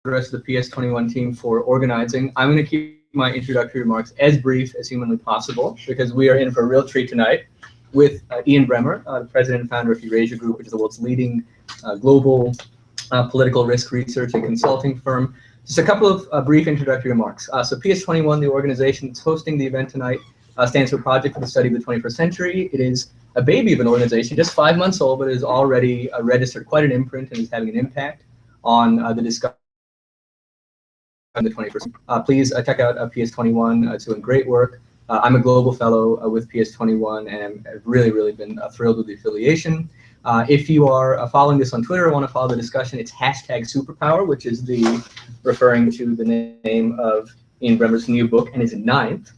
the rest of the PS21 team for organizing. I'm going to keep my introductory remarks as brief as humanly possible because we are in for a real treat tonight with Ian Bremmer, the president and founder of Eurasia Group, which is the world's leading global political risk research and consulting firm. Just a couple of brief introductory remarks. So PS21, the organization that's hosting the event tonight, stands for Project for the Study of the 21st Century. It is a baby of an organization, just 5 months old, but it is already registered quite an imprint and is having an impact on the discussion of the 21st. Please check out PS21. It's doing great work. I'm a global fellow with PS21, and I've really been thrilled with the affiliation. If you are following this on Twitter or want to follow the discussion, it's #Superpower, which is referring to the name of Ian Bremmer's new book and his ninth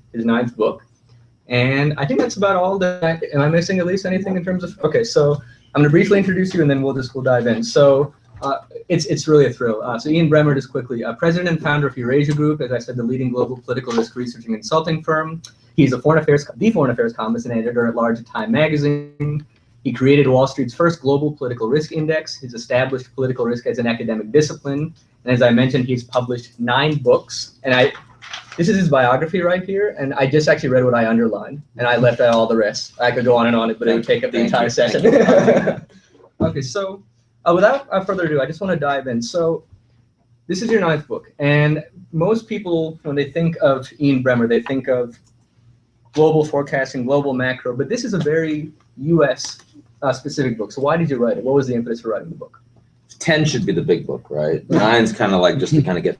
book. And I think that's about all that. Am I missing at least anything in terms of? Okay, so I'm going to briefly introduce you, and then we'll dive in. So it's really a thrill. So Ian Bremmer, just quickly, president and founder of Eurasia Group, as I said, the leading global political risk research and consulting firm. He's the foreign affairs columnist and editor at large at Time Magazine. He created Wall Street's first global political risk index. He's established political risk as an academic discipline. And as I mentioned, he's published 9 books. And this is his biography right here. And I just actually read what I underlined. And I left out all the rest. I could go on and on, but it would take up the entire session. Okay, so without further ado, I just want to dive in. So this is your 9th book. And most people, when they think of Ian Bremmer, they think of global forecasting, global macro. But this is a very U.S. Specific book. So why did you write it? What was the impetus for writing the book? 10 should be the big book, right? 9's kind of like just to kind of get.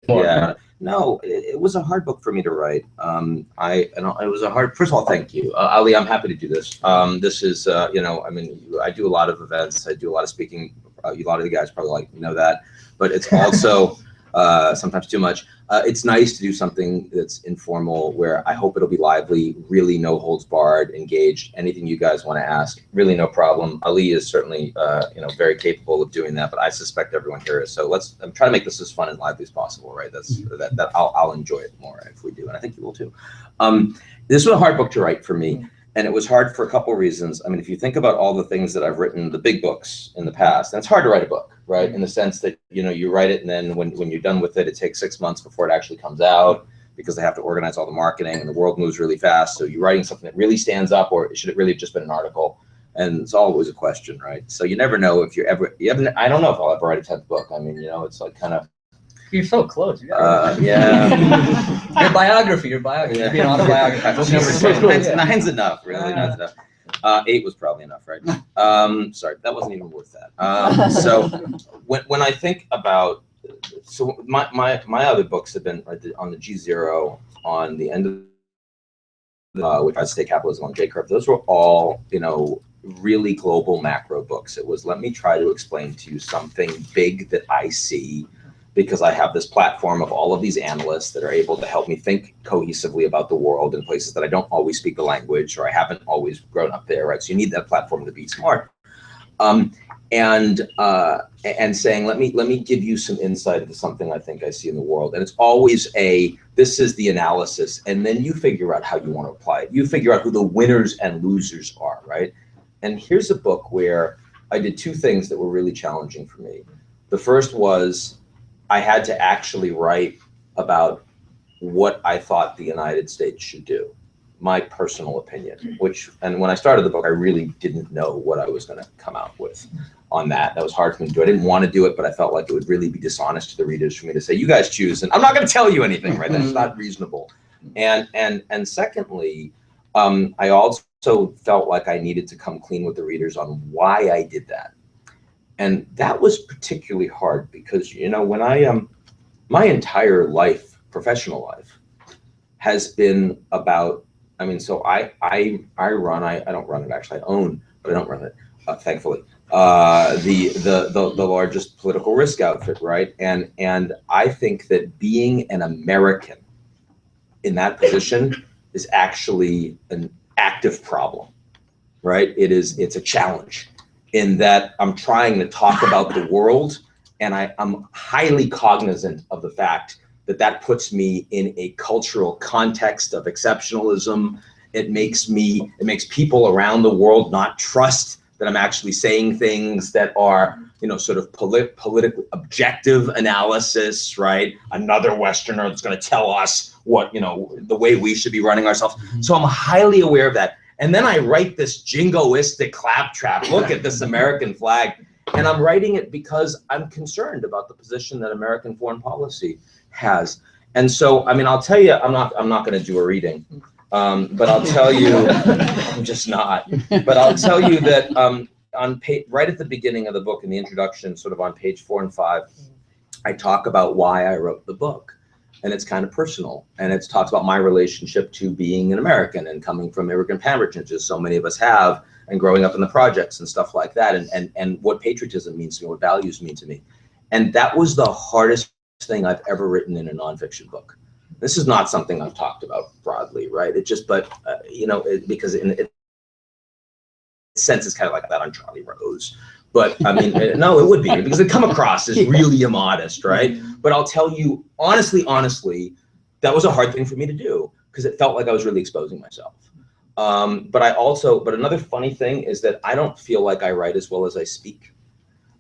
Yeah. No, it was a hard book for me to write. It was a hard. First of all, thank you, Ali. I'm happy to do this. This is, I mean, I do a lot of events. I do a lot of speaking. A lot of the guys probably know that, but it's also sometimes too much. It's nice to do something that's informal, where I hope it'll be lively, really no holds barred, engaged. Anything you guys want to ask, really no problem. Ali is certainly, very capable of doing that, but I suspect everyone here is. So I'm trying to make this as fun and lively as possible, right? I'll enjoy it more if we do, and I think you will too. This was a hard book to write for me. And it was hard for a couple of reasons. I mean, if you think about all the things that I've written, the big books in the past, and it's hard to write a book, right? In the sense that, you write it, and then when you're done with it, it takes 6 months before it actually comes out, because they have to organize all the marketing, and the world moves really fast. So you're writing something that really stands up, or should it really have just been an article? And it's always a question, right? So you never know if I don't know if I'll ever write a 10th book. I mean, it's like kind of. You're so close. Yeah. Your biography. Yeah. You'd be an autobiography. Nine's enough, really. Nine's enough. 8 was probably enough, right? Sorry, that wasn't even worth that. So when I think about, my other books have been on the G0, on the end of which is State Capitalism, on J-Curve. Those were all, really global macro books. It was, let me try to explain to you something big that I see, because I have this platform of all of these analysts that are able to help me think cohesively about the world in places that I don't always speak the language, or I haven't always grown up there, right? So you need that platform to be smart. And saying, let me give you some insight into something I think I see in the world. And it's always this is the analysis, and then you figure out how you want to apply it. You figure out who the winners and losers are, right? And here's a book where I did 2 things that were really challenging for me. The first was, I had to actually write about what I thought the United States should do, my personal opinion, and when I started the book, I really didn't know what I was going to come out with on that. That was hard for me to do. I didn't want to do it, but I felt like it would really be dishonest to the readers for me to say, you guys choose, and I'm not going to tell you anything, right? That's not reasonable. And secondly, I also felt like I needed to come clean with the readers on why I did that. And that was particularly hard because, when my entire life, professional life, has been about, so I don't run it actually, I own, but I don't run it, thankfully, the largest political risk outfit, right? And I think that being an American in that position is actually an active problem, right? It's a challenge, in that I'm trying to talk about the world, and I'm highly cognizant of the fact that puts me in a cultural context of exceptionalism. It makes people around the world not trust that I'm actually saying things that are sort of politically objective analysis, right? Another Westerner that's going to tell us what, the way we should be running ourselves. So I'm highly aware of that. And then I write this jingoistic claptrap. Look at this American flag. And I'm writing it because I'm concerned about the position that American foreign policy has. And so, I mean, I'll tell you, I'm not going to do a reading, but I'll tell you, I'm just not. But I'll tell you that right at the beginning of the book, in the introduction, sort of on page 4 and 5, I talk about why I wrote the book. And it's kind of personal. And it talks about my relationship to being an American and coming from immigrant parentage, so many of us have, and growing up in the projects and stuff like that, and what patriotism means to me, what values mean to me. And that was the hardest thing I've ever written in a nonfiction book. This is not something I've talked about broadly, right? It just, but, because in sense it's kind of like that on Charlie Rose. But I mean, no, it would be, because it come across as really immodest, right? But I'll tell you, honestly, that was a hard thing for me to do, because it felt like I was really exposing myself. But another funny thing is that I don't feel like I write as well as I speak.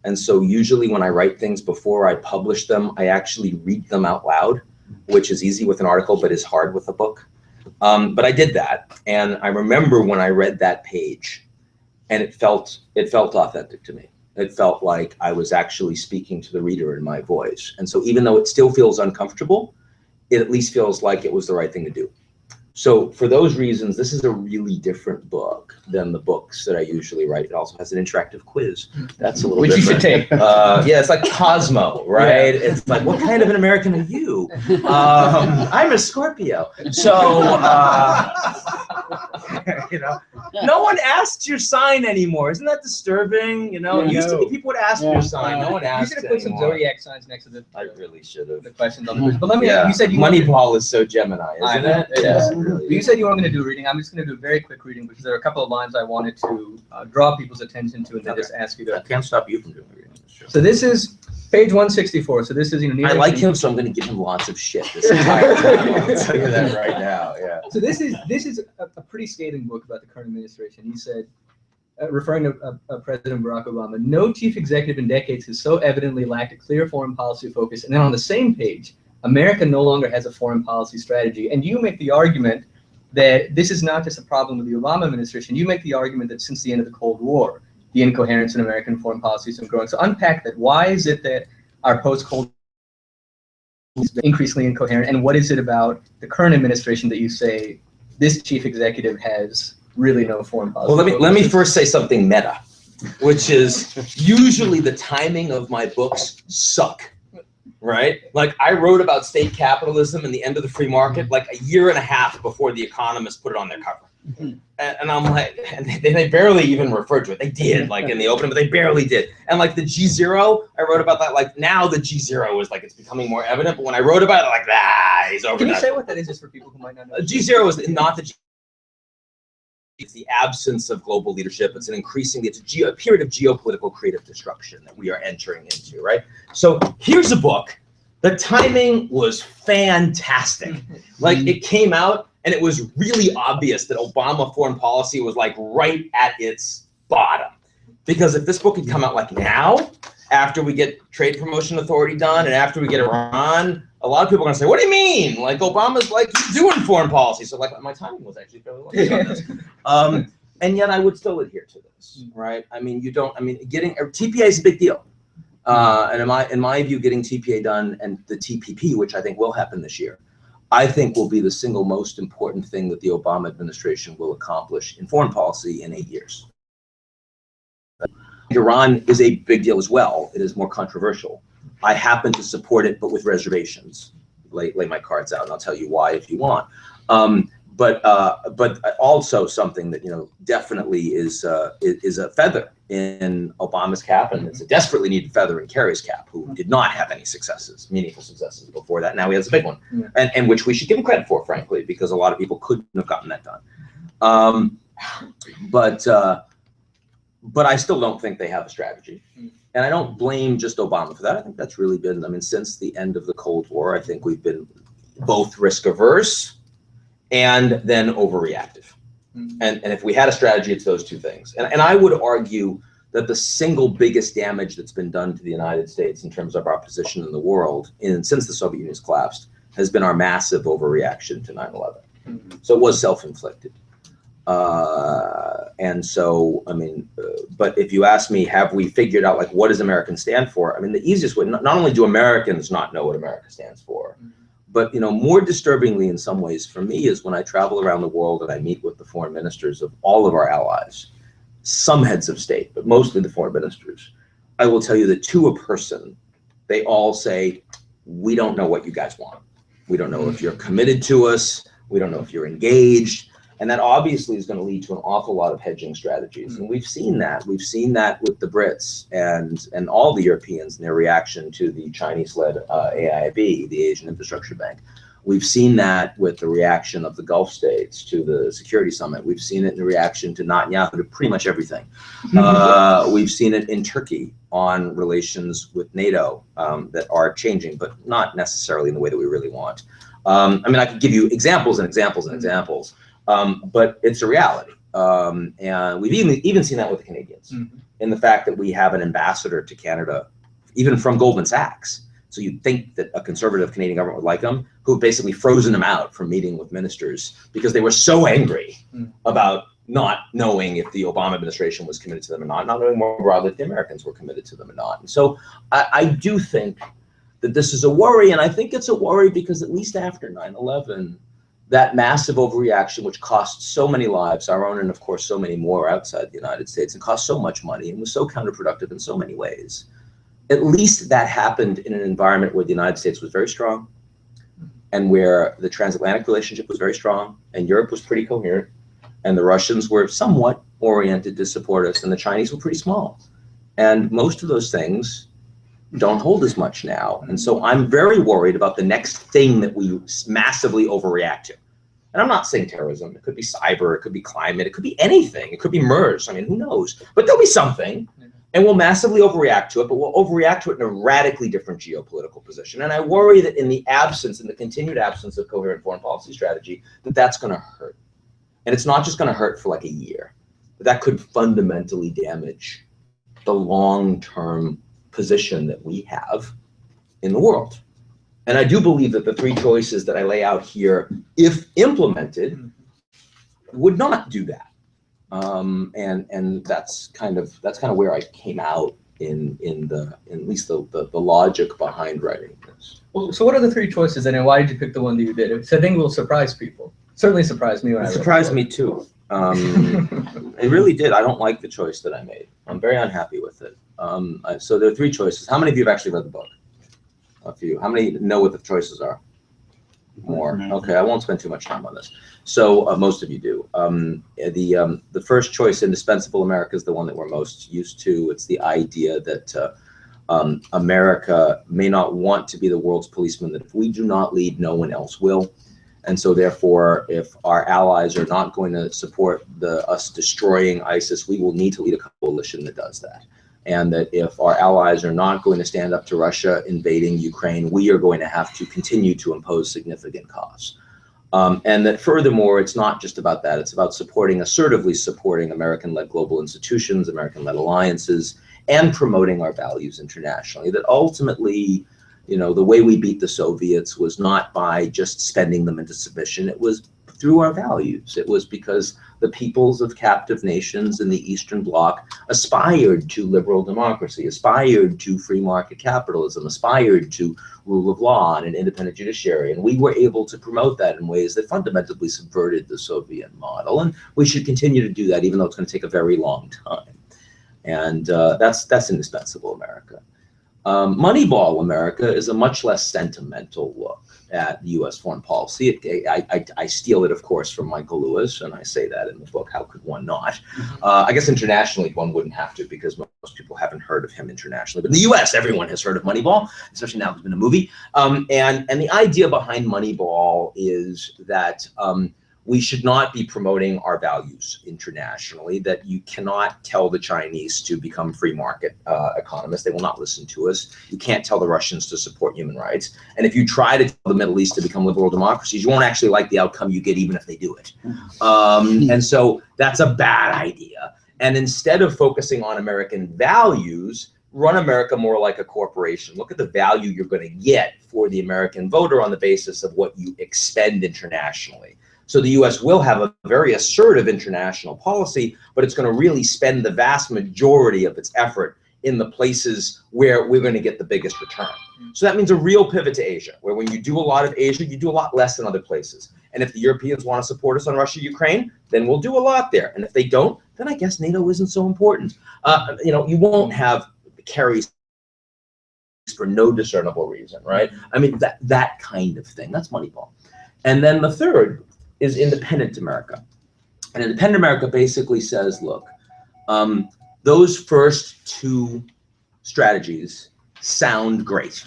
And so usually when I write things before I publish them, I actually read them out loud, which is easy with an article, but is hard with a book. But I did that. And I remember when I read that page, and it felt authentic to me. It felt like I was actually speaking to the reader in my voice. And so even though it still feels uncomfortable, it at least feels like it was the right thing to do. So for those reasons, this is a really different book than the books that I usually write. It also has an interactive quiz. That's a little Which different. you should take. Yeah, it's like Cosmo, right? Yeah. It's like, what kind of an American are you? I'm a Scorpio. So, no one asks your sign anymore. Isn't that disturbing? It used to be people would ask your sign. No one asks. You should have put some zodiac signs next to the. I really should have. The questions on the quiz. But let me. You said you. Moneyball is so Gemini, isn't it? Yeah. You said you weren't going to do a reading. I'm just going to do a very quick reading because there are a couple of lines I wanted to draw people's attention to, and then just ask you to. I can't stop you from doing a reading. So this is page 164. So this is I like him, so I'm going to give him lots of shit this entire time. I'll tell you that right now. Yeah. So this is a pretty scathing book about the current administration. He said, referring to President Barack Obama, no chief executive in decades has so evidently lacked a clear foreign policy focus. And then on the same page, America no longer has a foreign policy strategy. And you make the argument that this is not just a problem with the Obama administration. You make the argument that since the end of the Cold War, the incoherence in American foreign policy has been growing. So unpack that. Why is it that our post-Cold War is increasingly incoherent? And what is it about the current administration that you say this chief executive has really no foreign policy? Well, let me first say something meta, which is usually the timing of my books suck. Right? Like I wrote about state capitalism and the end of the free market like a year and a half before The Economist put it on their cover. And I'm like, and they barely even referred to it. They did like in the opening, but they barely did. And like the G0, I wrote about that. Like now the G0 is like, it's becoming more evident. But when I wrote about it, like, he's over. Can you say what that is just for people who might not know? G0 is not the It's the absence of global leadership. It's a period of geopolitical creative destruction that we are entering into, right? So here's a book. The timing was fantastic. Like it came out and it was really obvious that Obama foreign policy was like right at its bottom. Because if this book had come out like now, after we get Trade Promotion Authority done and after we get Iran, a lot of people are going to say, what do you mean? Like Obama's like doing foreign policy. So like my timing was actually fairly lucky on this. And yet I would still adhere to this, right? I mean, getting TPA is a big deal. And in my view, getting TPA done and the TPP, which I think will happen this year, I think will be the single most important thing that the Obama administration will accomplish in foreign policy in 8 years. Iran is a big deal as well. It is more controversial. I happen to support it, but with reservations. Lay my cards out, and I'll tell you why if you want. But also something that definitely is a feather in Obama's cap, and it's a desperately needed feather in Kerry's cap, who did not have any meaningful successes before that. Now he has a big one, and which we should give him credit for, frankly, because a lot of people couldn't have gotten that done. But I still don't think they have a strategy. And I don't blame just Obama for that. I think that's really been, since the end of the Cold War, I think we've been both risk averse and then overreactive. And if we had a strategy, it's those two things. And I would argue that the single biggest damage that's been done to the United States in terms of our position in the world since the Soviet Union's collapsed has been our massive overreaction to 9/11. So it was self-inflicted. And so, I mean, but if you ask me, have we figured out like what does American stand for? I mean, the easiest way, not only do Americans not know what America stands for, but more disturbingly in some ways for me is when I travel around the world and I meet with the foreign ministers of all of our allies, some heads of state, but mostly the foreign ministers, I will tell you that to a person, they all say, we don't know what you guys want. We don't know if you're committed to us. We don't know if you're engaged. And that obviously is going to lead to an awful lot of hedging strategies. And we've seen that. We've seen that with the Brits and all the Europeans in their reaction to the Chinese-led AIIB, the Asian Infrastructure Bank. We've seen that with the reaction of the Gulf states to the Security Summit. We've seen it in the reaction to Netanyahu to pretty much everything. We've seen it in Turkey on relations with NATO that are changing, but not necessarily in the way that we really want. I mean, I could give you examples and examples and examples. But it's a reality. And we've even seen that with the Canadians in the fact that we have an ambassador to Canada, even from Goldman Sachs. So you'd think that a conservative Canadian government would like him, who have basically frozen him out from meeting with ministers because they were so angry about not knowing if the Obama administration was committed to them or not knowing more broadly if the Americans were committed to them or not. And so I do think that this is a worry, and I think it's a worry because at least after 9/11, that massive overreaction, which cost so many lives, our own and of course so many more outside the United States, and cost so much money and was so counterproductive in so many ways, at least that happened in an environment where the United States was very strong and where the transatlantic relationship was very strong and Europe was pretty coherent and the Russians were somewhat oriented to support us and the Chinese were pretty small. And most of those things don't hold as much now. And so I'm very worried about the next thing that we massively overreact to. And I'm not saying terrorism. It could be cyber, it could be climate, it could be anything. It could be MERS. I mean, who knows? But there'll be something. And we'll massively overreact to it, but we'll overreact to it in a radically different geopolitical position. And I worry that in the continued absence of coherent foreign policy strategy, that's going to hurt. And it's not just going to hurt for like a year. That could fundamentally damage the long-term position that we have in the world. And I do believe that the three choices that I lay out here, if implemented, would not do that. And that's kind of where I came out in at least the logic behind writing this. Well, so what are the three choices, and why did you pick the one that you did? Because I think it will surprise people. Certainly surprised me when I read it. Surprised me too. It really did. I don't like the choice that I made. I'm very unhappy with it. So there are three choices. How many of you have actually read the book? A few. How many know what the choices are? More. Okay, I won't spend too much time on this. So most of you do. The first choice, indispensable America, is the one that we're most used to. It's the idea that America may not want to be the world's policeman, that if we do not lead, no one else will. And so therefore, if our allies are not going to support us destroying ISIS, we will need to lead a coalition that does that. And that if our allies are not going to stand up to Russia invading Ukraine, we are going to have to continue to impose significant costs. And that furthermore, it's not just about that. It's about assertively supporting American-led global institutions, American-led alliances, and promoting our values internationally. That ultimately, the way we beat the Soviets was not by just spending them into submission. It was through our values. It was because the peoples of captive nations in the Eastern Bloc aspired to liberal democracy, aspired to free market capitalism, aspired to rule of law and an independent judiciary. And we were able to promote that in ways that fundamentally subverted the Soviet model. And we should continue to do that, even though it's going to take a very long time. And that's indispensable America. Moneyball America is a much less sentimental look at U.S. foreign policy. I steal it, of course, from Michael Lewis, and I say that in the book. How could one not? I guess internationally one wouldn't have to, because most people haven't heard of him internationally. But in the U.S., everyone has heard of Moneyball, especially now there's been a movie. And the idea behind Moneyball is that we should not be promoting our values internationally, that you cannot tell the Chinese to become free market economists. They will not listen to us. You can't tell the Russians to support human rights. And if you try to tell the Middle East to become liberal democracies, you won't actually like the outcome you get, even if they do it. And so that's a bad idea. And instead of focusing on American values, run America more like a corporation. Look at the value you're going to get for the American voter on the basis of what you expend internationally. So the US will have a very assertive international policy, but it's going to really spend the vast majority of its effort in the places where we're going to get the biggest return. So that means a real pivot to Asia, where when you do a lot of Asia, you do a lot less in other places. And if the Europeans want to support us on Russia, Ukraine, then we'll do a lot there. And if they don't, then I guess NATO isn't so important. You know, you won't have carries for no discernible reason, right? I mean, that kind of thing. That's Moneyball. And then the third is independent America. And independent America basically says, look, those first two strategies sound great.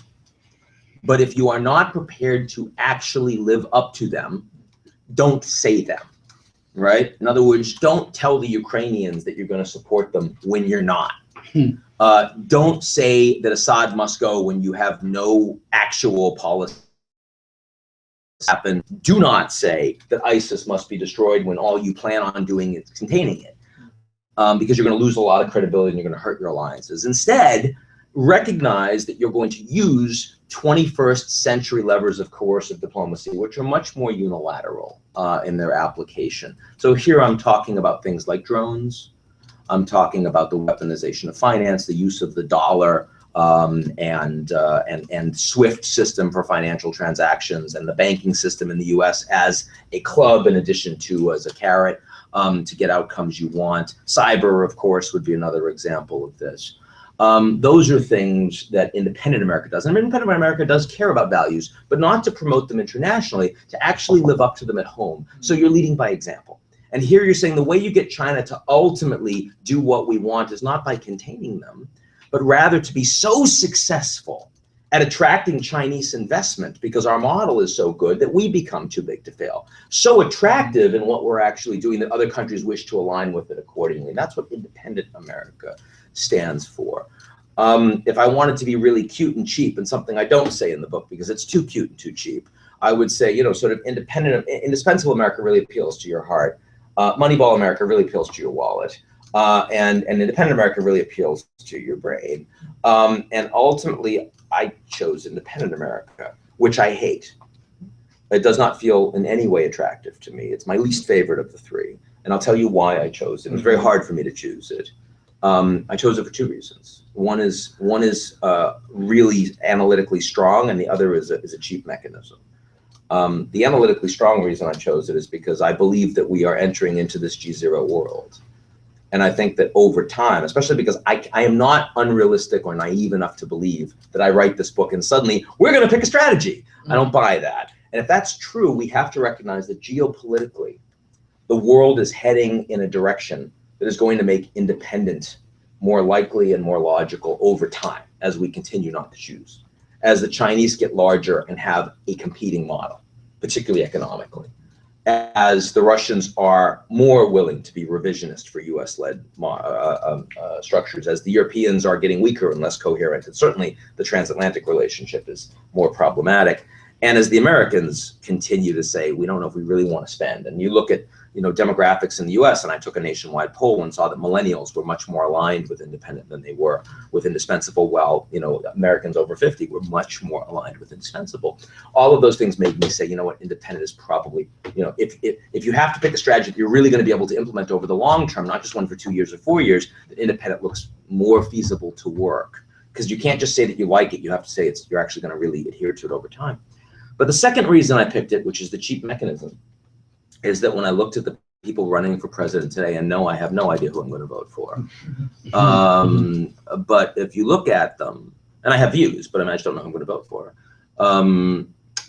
But if you are not prepared to actually live up to them, don't say them, right? In other words, don't tell the Ukrainians that you're going to support them when you're not. Don't say that Assad must go when you have no actual policy happen. Do not say that ISIS must be destroyed when all you plan on doing is containing it, because you're going to lose a lot of credibility and you're going to hurt your alliances. Instead, recognize that you're going to use 21st century levers of coercive diplomacy, which are much more unilateral in their application. So here I'm talking about things like drones. I'm talking about the weaponization of finance, the use of the dollar, and SWIFT system for financial transactions, and the banking system in the US as a club in addition to as a carrot to get outcomes you want. Cyber, of course, would be another example of this. Those are things that independent America does. And independent America does care about values, but not to promote them internationally, to actually live up to them at home. So you're leading by example. And here you're saying the way you get China to ultimately do what we want is not by containing them, but rather to be so successful at attracting Chinese investment because our model is so good that we become too big to fail. So attractive in what we're actually doing that other countries wish to align with it accordingly. That's what independent America stands for. If I wanted to be really cute and cheap, and something I don't say in the book because it's too cute and too cheap, I would say, you know, sort of indispensable America really appeals to your heart. Moneyball America really appeals to your wallet. And independent America really appeals to your brain. And ultimately, I chose independent America, which I hate. It does not feel in any way attractive to me. It's my least favorite of the three. And I'll tell you why I chose it. It was very hard for me to choose it. I chose it for two reasons. One is really analytically strong, and the other is a cheap mechanism. The analytically strong reason I chose it is because I believe that we are entering into this G0 world. And I think that over time, especially because I am not unrealistic or naive enough to believe that I write this book and suddenly we're going to pick a strategy. I don't buy that. And if that's true, we have to recognize that geopolitically, the world is heading in a direction that is going to make independent more likely and more logical over time as we continue not to choose. As the Chinese get larger and have a competing model, particularly economically. As the Russians are more willing to be revisionist for US-led structures, as the Europeans are getting weaker and less coherent, and certainly the transatlantic relationship is more problematic, and as the Americans continue to say, we don't know if we really want to spend. And you look at, you know, demographics in the US, and I took a nationwide poll and saw that millennials were much more aligned with independent than they were with indispensable, while, you know, Americans over 50 were much more aligned with indispensable. All of those things made me say, you know what, independent is probably, you know, if you have to pick a strategy that you're really going to be able to implement over the long term, not just one for 2 years or 4 years, that independent looks more feasible to work. Because you can't just say that you like it, you have to say you're actually going to really adhere to it over time. But the second reason I picked it, which is the cheap mechanism, is that when I looked at the people running for president today, and no, I have no idea who I'm going to vote for. But if you look at them, and I have views, but I just don't know who I'm going to vote for.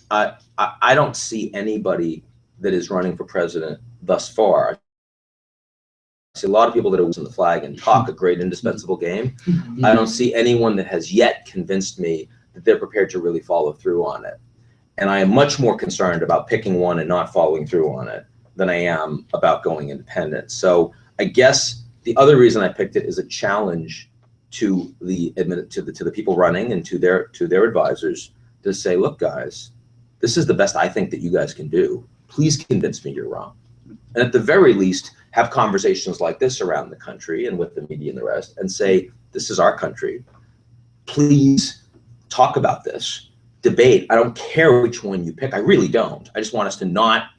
I don't see anybody that is running for president thus far. I see a lot of people that are using the flag and talk a great indispensable game. I don't see anyone that has yet convinced me that they're prepared to really follow through on it. And I am much more concerned about picking one and not following through on it than I am about going independent. So I guess the other reason I picked it is a challenge to the people running and to their advisors to say, look, guys, this is the best I think that you guys can do. Please convince me you're wrong. And at the very least, have conversations like this around the country and with the media and the rest, and say, this is our country. Please talk about this, debate. I don't care which one you pick. I really don't. I just want us to not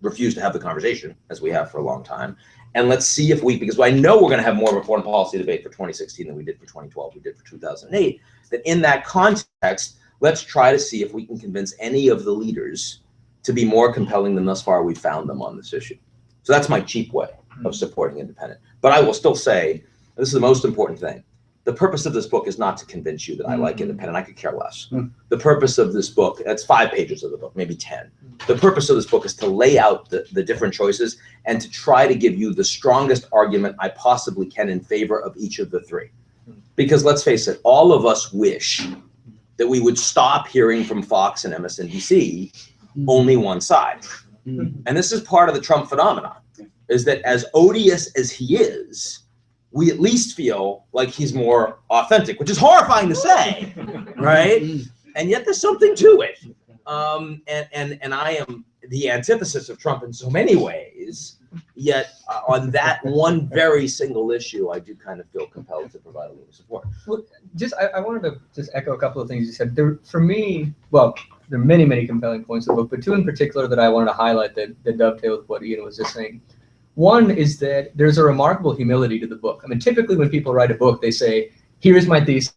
refuse to have the conversation, as we have for a long time. And let's see if we, because I know we're going to have more of a foreign policy debate for 2016 than we did for 2012, we did for 2008, that in that context, let's try to see if we can convince any of the leaders to be more compelling than thus far we've found them on this issue. So that's my cheap way of supporting independent. But I will still say, this is the most important thing. The purpose of this book is not to convince you that I like independent. I could care less. The purpose of this book, that's 5 pages of the book, maybe 10. The purpose of this book is to lay out the different choices and to try to give you the strongest argument I possibly can in favor of each of the 3. Because let's face it, all of us wish that we would stop hearing from Fox and MSNBC only one side. And this is part of the Trump phenomenon, is that as odious as he is, we at least feel like he's more authentic, which is horrifying to say, right? And yet there's something to it. And I am the antithesis of Trump in so many ways, yet on that one very single issue, I do kind of feel compelled to provide a little support. Well, I wanted to just echo a couple of things you said. For me, well, there are many, many compelling points in the book, but 2 in particular that I wanted to highlight that dovetail with what Ian was just saying. One is that there's a remarkable humility to the book. I mean, typically when people write a book, they say, here's my thesis.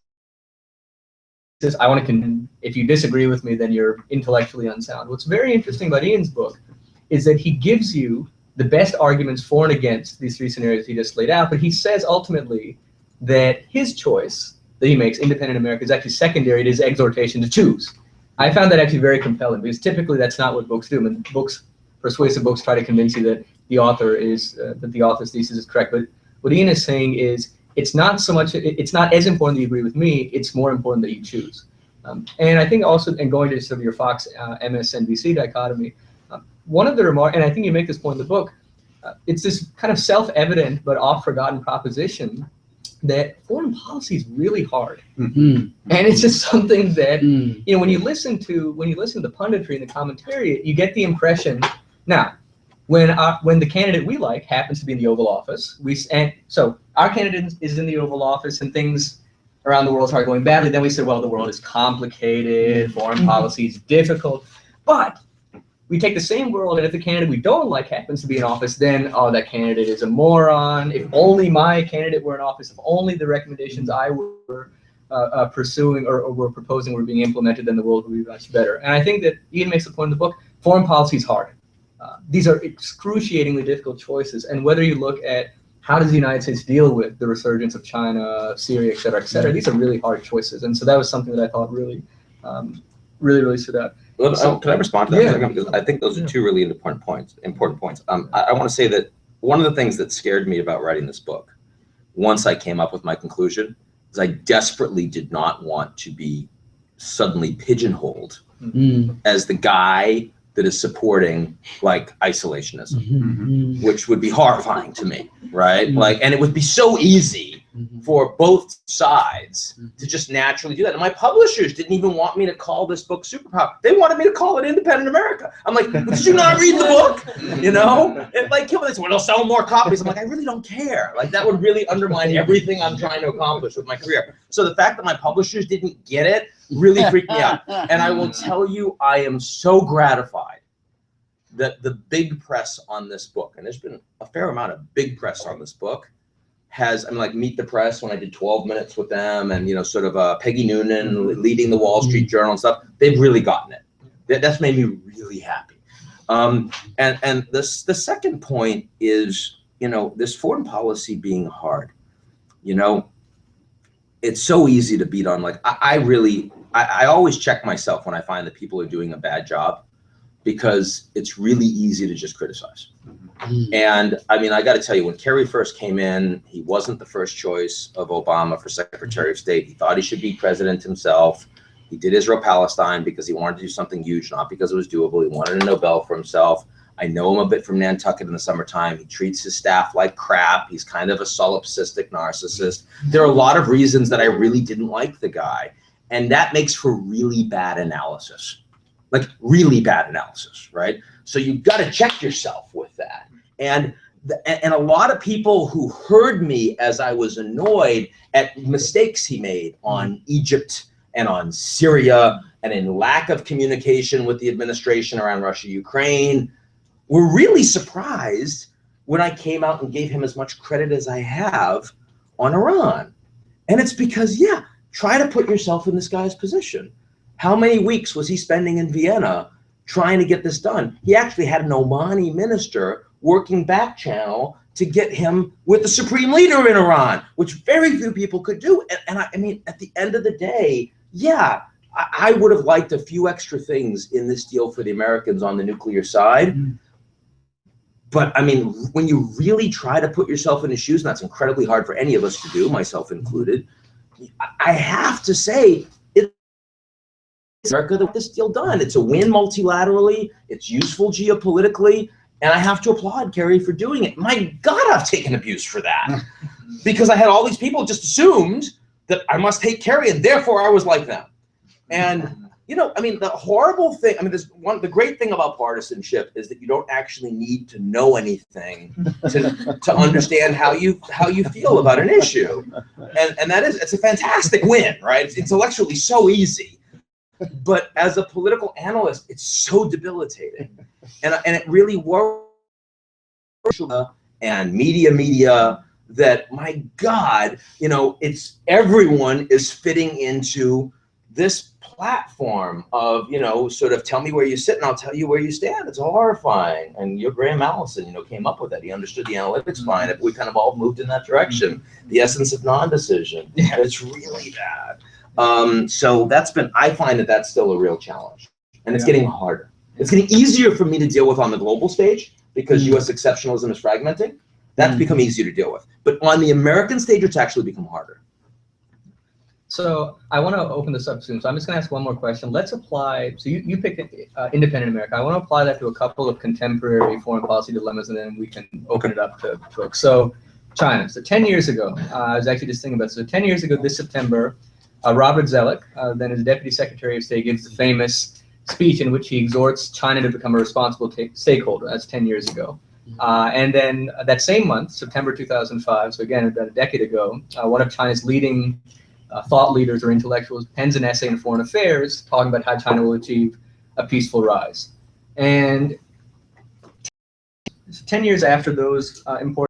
I want to, if you disagree with me, then you're intellectually unsound. What's very interesting about Ian's book is that he gives you the best arguments for and against these 3 scenarios he just laid out, but he says ultimately that his choice that he makes, independent America, is actually secondary to his exhortation to choose. I found that actually very compelling, because typically that's not what books do. I mean, persuasive books try to convince you that the author is that the author's thesis is correct. But what Ian is saying is it's not so much, it's not as important that you agree with me, it's more important that you choose. And I think also, and going to sort of your Fox MSNBC dichotomy, one of the remarks, and I think you make this point in the book, it's this kind of self-evident but oft-forgotten proposition that foreign policy is really hard. And it's just something that, you know, when you listen to the punditry and the commentary, you get the impression, now, when the candidate we like happens to be in the Oval Office, so our candidate is in the Oval Office and things around the world start going badly, then we say, well, the world is complicated, foreign policy is difficult. But we take the same world, and if the candidate we don't like happens to be in office, then, oh, that candidate is a moron. If only my candidate were in office, if only the recommendations I were pursuing or were proposing were being implemented, then the world would be much better. And I think that Ian makes the point in the book, foreign policy is hard. These are excruciatingly difficult choices, and whether you look at how does the United States deal with the resurgence of China, Syria, et cetera, these are really hard choices. And so that was something that I thought really, really stood out. Well, so, can I respond to that? Yeah. Because I think those are 2 really important points. I want to say that one of the things that scared me about writing this book, once I came up with my conclusion, is I desperately did not want to be suddenly pigeonholed as the guy that is supporting like isolationism, which would be horrifying to me, right? Like, and it would be so easy for both sides to just naturally do that. And my publishers didn't even want me to call this book Superpower. They wanted me to call it Independent America. I'm like, did you not read the book? You know, it, like, they said, well, they'll sell more copies. I'm like, I really don't care. Like, that would really undermine everything I'm trying to accomplish with my career. So the fact that my publishers didn't get it really freaked me out. And I will tell you, I am so gratified that the big press on this book, and there's been a fair amount of big press on this book, has, I mean, like Meet the Press, when I did 12 Minutes with them, and, you know, sort of Peggy Noonan leading the Wall Street Journal and stuff, they've really gotten it. That's made me really happy. And the second point is, you know, this foreign policy being hard. You know, it's so easy to beat on, like, I always check myself when I find that people are doing a bad job, because it's really easy to just criticize. And I mean, I got to tell you, when Kerry first came in, he wasn't the first choice of Obama for Secretary of State. He thought he should be president himself. He did Israel-Palestine because he wanted to do something huge, not because it was doable. He wanted a Nobel for himself. I know him a bit from Nantucket in the summertime. He treats his staff like crap. He's kind of a solipsistic narcissist. There are a lot of reasons that I really didn't like the guy. And that makes for really bad analysis. Like really bad analysis, right? So you've got to check yourself with that. And and a lot of people who heard me as I was annoyed at mistakes he made on Egypt and on Syria and in lack of communication with the administration around Russia, Ukraine, were really surprised when I came out and gave him as much credit as I have on Iran. And it's because, yeah, try to put yourself in this guy's position. How many weeks was he spending in Vienna trying to get this done? He actually had an Omani minister working back channel to get him with the supreme leader in Iran, which very few people could do. And I mean, at the end of the day, yeah, I would have liked a few extra things in this deal for the Americans on the nuclear side. But I mean, when you really try to put yourself in his shoes, and that's incredibly hard for any of us to do, myself included, I have to say, it's America that got this deal done. It's a win multilaterally, it's useful geopolitically, and I have to applaud Kerry for doing it. My God, I've taken abuse for that. Because I had all these people just assumed that I must hate Kerry, and therefore I was like them. And you know, I mean, the horrible thing, I mean, the great thing about partisanship is that you don't actually need to know anything to understand how you feel about an issue. And that is, it's a fantastic win, right? It's intellectually so easy. But as a political analyst, it's so debilitating. And it really worries and media that, my God, you know, it's everyone is fitting into this platform of, you know, sort of tell me where you sit and I'll tell you where you stand. It's horrifying. And Graham Allison, you know, came up with that. He understood the analytics fine. We kind of all moved in that direction. The essence of non-decision. Yeah. It's really bad. So that's been, I find that that's still a real challenge. And it's getting harder. It's getting easier for me to deal with on the global stage because US exceptionalism is fragmenting. That's become easier to deal with. But on the American stage, it's actually become harder. So I want to open this up soon. So I'm just going to ask one more question. Let's apply. So you picked independent America. I want to apply that to a couple of contemporary foreign policy dilemmas, and then we can open it up to folks. So China. So 10 years ago, I was actually just thinking about it. So 10 years ago this September, Robert Zoellick, then as Deputy Secretary of State, gives the famous speech in which he exhorts China to become a responsible stakeholder. That's 10 years ago. And then that same month, September 2005, so again, about a decade ago, one of China's leading thought leaders or intellectuals pens an essay in Foreign Affairs talking about how China will achieve a peaceful rise. And 10 years after those important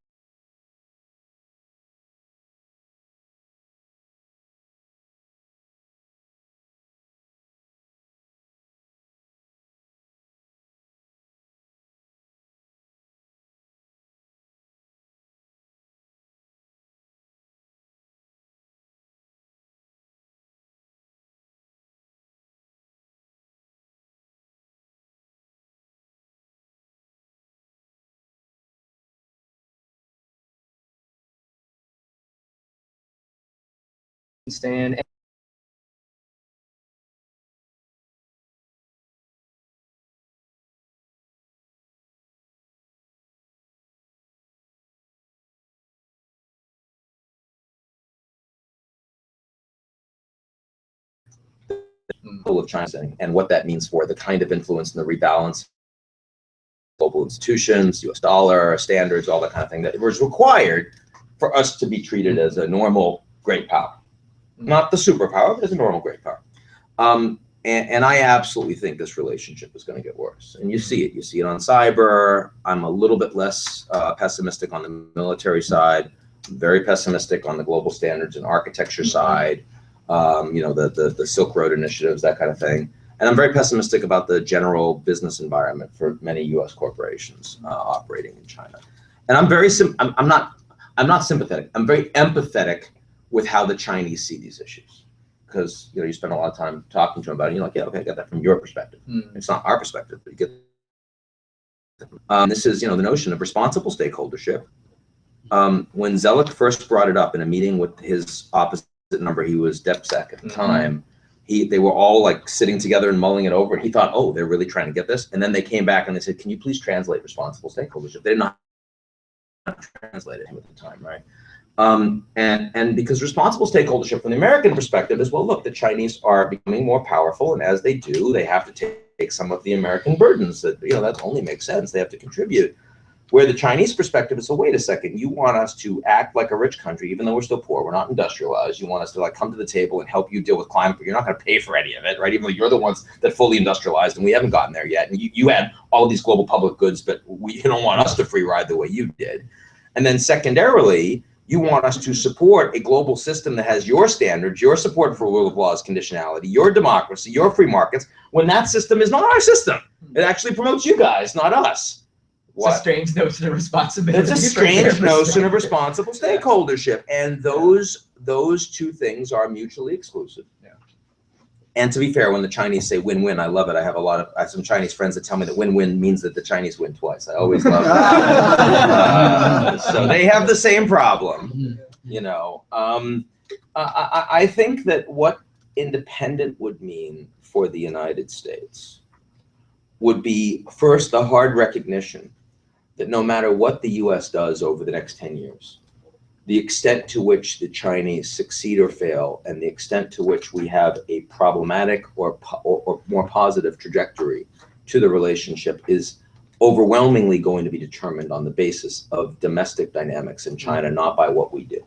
stand of China and what that means for the kind of influence and the rebalance global institutions, US dollar, standards, all that kind of thing that was required for us to be treated as a normal great power. Not the superpower, but as a normal great power. And I absolutely think this relationship is going to get worse. And you see it. You see it on cyber. I'm a little bit less pessimistic on the military side. I'm very pessimistic on the global standards and architecture side. You know, the Silk Road initiatives, that kind of thing. And I'm very pessimistic about the general business environment for many U.S. corporations operating in China. And I'm not sympathetic. I'm very empathetic with how the Chinese see these issues, because you know you spend a lot of time talking to them about it. And you're like, yeah, okay, I got that from your perspective. It's not our perspective, but you get. This is, you know, the notion of responsible stakeholdership. When Zoellick first brought it up in a meeting with his opposite number, he was DepSec at the time. They were all like sitting together and mulling it over, and he thought, oh, they're really trying to get this. And then they came back and they said, can you please translate responsible stakeholdership? They did not translate it at the time, right? And because responsible stakeholdership from the American perspective is, well, look, the Chinese are becoming more powerful, and as they do, they have to take some of the American burdens. That, you know, that only makes sense. They have to contribute. Where the Chinese perspective is, so wait a second, you want us to act like a rich country, even though we're still poor, we're not industrialized. You want us to like come to the table and help you deal with climate, but you're not going to pay for any of it, right? Even though you're the ones that fully industrialized and we haven't gotten there yet. And you had all of these global public goods, but you don't want us to free ride the way you did. And then secondarily, you want us to support a global system that has your standards, your support for rule of law's conditionality, your democracy, your free markets, when that system is not our system. It actually promotes you guys, not us. It's a strange notion of responsibility. It's a strange notion of responsible stakeholdership. And those two things are mutually exclusive. Yeah. And to be fair, when the Chinese say win-win, I love it. I have some Chinese friends that tell me that win-win means that the Chinese win twice. I always love it. So they have the same problem, you know. I think that what independent would mean for the United States would be first the hard recognition that no matter what the US does over the next 10 years, the extent to which the Chinese succeed or fail and the extent to which we have a problematic or more positive trajectory to the relationship is overwhelmingly going to be determined on the basis of domestic dynamics in China, not by what we do.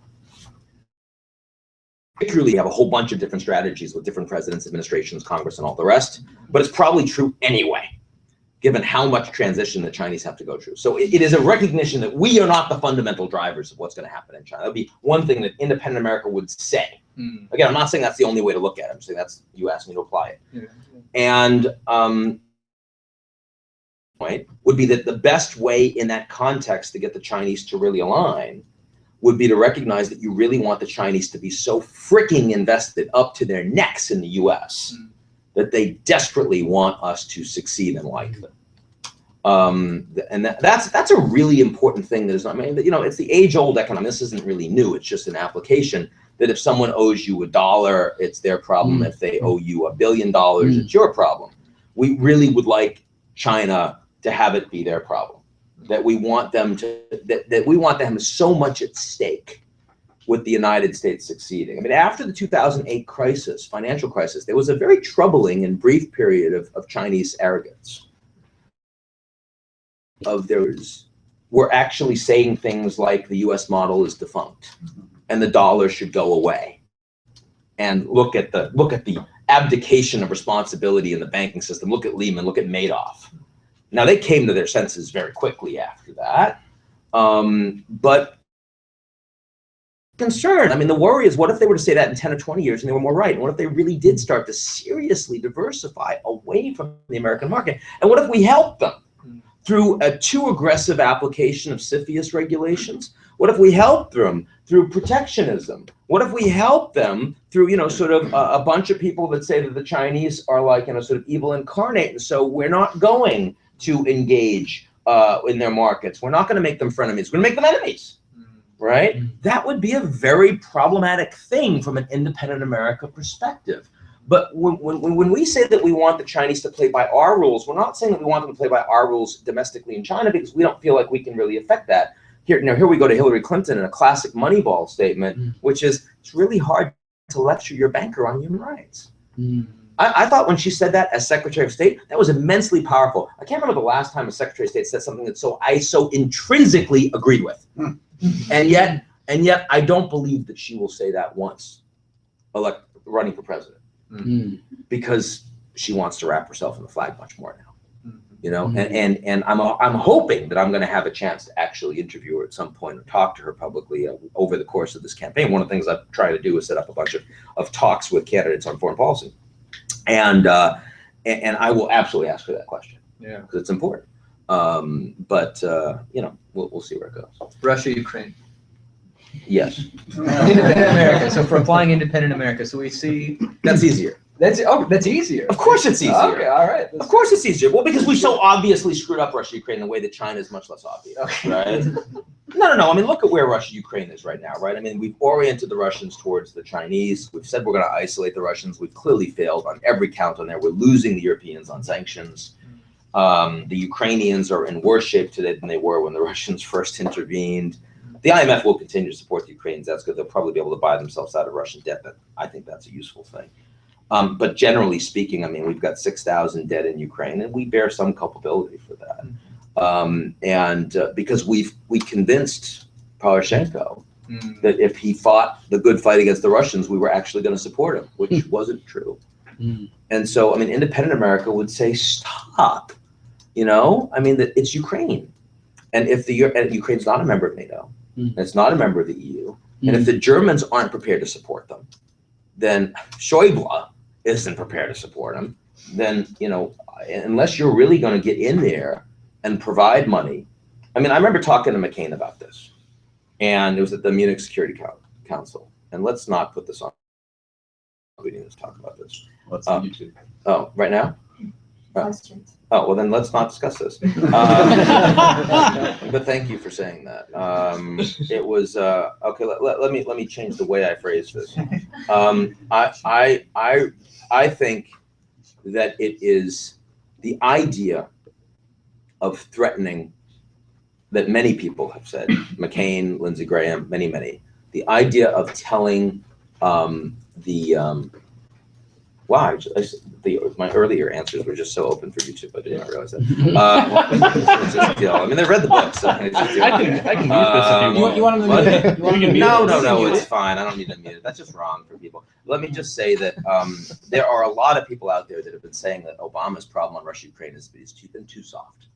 Particularly have a whole bunch of different strategies with different presidents, administrations, Congress, and all the rest, but it's probably true anyway, given how much transition the Chinese have to go through. So it is a recognition that we are not the fundamental drivers of what's going to happen in China. That would be one thing that independent America would say. Again, I'm not saying that's the only way to look at it. I'm saying that's, you asked me to apply it. Yeah. And point would be that the best way in that context to get the Chinese to really align would be to recognize that you really want the Chinese to be so freaking invested up to their necks in the US that they desperately want us to succeed and like them. And that's a really important thing that is not, I mean, you know, it's the age-old economic, this isn't really new, it's just an application that if someone owes you $1, it's their problem. If they owe you $1 billion, it's your problem. We really would like China to have it be their problem. That we want them to, that we want them so much at stake with the United States succeeding. I mean, after the 2008 crisis, financial crisis, there was a very troubling and brief period of Chinese arrogance. Of theirs were actually saying things like the US model is defunct and the dollar should go away. And look at the abdication of responsibility in the banking system. Look at Lehman, look at Madoff. Now they came to their senses very quickly after that. But concerned. I mean, the worry is, what if they were to say that in 10 or 20 years and they were more right? And what if they really did start to seriously diversify away from the American market? And what if we helped them through a too aggressive application of CFIUS regulations? What if we helped them through protectionism? What if we helped them through, you know, sort of a bunch of people that say that the Chinese are like, you know, sort of evil incarnate, and so we're not going to engage in their markets. We're not going to make them frenemies. We're going to make them enemies. Right? That would be a very problematic thing from an independent America perspective. But when we say that we want the Chinese to play by our rules, we're not saying that we want them to play by our rules domestically in China, because we don't feel like we can really affect that. Here we go to Hillary Clinton in a classic Moneyball statement, which is, it's really hard to lecture your banker on human rights. I thought when she said that as Secretary of State, that was immensely powerful. I can't remember the last time a Secretary of State said something that I so intrinsically agreed with. And yet I don't believe that she will say that once running for president, because she wants to wrap herself in the flag much more now, you know. And I'm hoping that I'm going to have a chance to actually interview her at some point or talk to her publicly over the course of this campaign. One of the things I've tried to do is set up a bunch of talks with candidates on foreign policy, and I will absolutely ask her that question, because it's important. But you know, we'll see where it goes. Russia, Ukraine. Yes. Independent America. So for applying independent America, so we see that's easier. That's easier. Of course it's easier. Okay, all right. Of course it's easier. Well, because we so obviously screwed up Russia, Ukraine in a way that China is much less obvious, right? No. I mean, look at where Russia, Ukraine is right now, right? I mean, we've oriented the Russians towards the Chinese. We've said we're going to isolate the Russians. We've clearly failed on every count on there. We're losing the Europeans on sanctions. The Ukrainians are in worse shape today than they were when the Russians first intervened. The IMF will continue to support the Ukrainians. That's good. They'll probably be able to buy themselves out of Russian debt. But I think that's a useful thing. But generally speaking, I mean, we've got 6,000 dead in Ukraine, and we bear some culpability for that. Because we convinced Poroshenko that if he fought the good fight against the Russians, we were actually going to support him, which wasn't true. And so, I mean, independent America would say, stop, you know, I mean, that it's Ukraine. And if and Ukraine's not a member of NATO, and it's not a member of the EU, and if the Germans aren't prepared to support them, then Schäuble isn't prepared to support them, then, you know, unless you're really going to get in there and provide money. I mean, I remember talking to McCain about this, and it was at the Munich Security Council. And let's not put this on. We need to talk about this. Let's on YouTube. Oh, right now? Questions. Oh, well, then let's not discuss this. But thank you for saying that. It was okay. Let me change the way I phrase this. I think that it is the idea of threatening that many people have said, McCain, Lindsey Graham, many, the idea of telling my earlier answers were just so open for YouTube. I didn't realize that. I mean, they read the book, so I can use this if you want. You want them to mute it? No, it's fine. I don't need to mute it. That's just wrong for people. Let me just say that there are a lot of people out there that have been saying that Obama's problem on Russia-Ukraine has been too soft,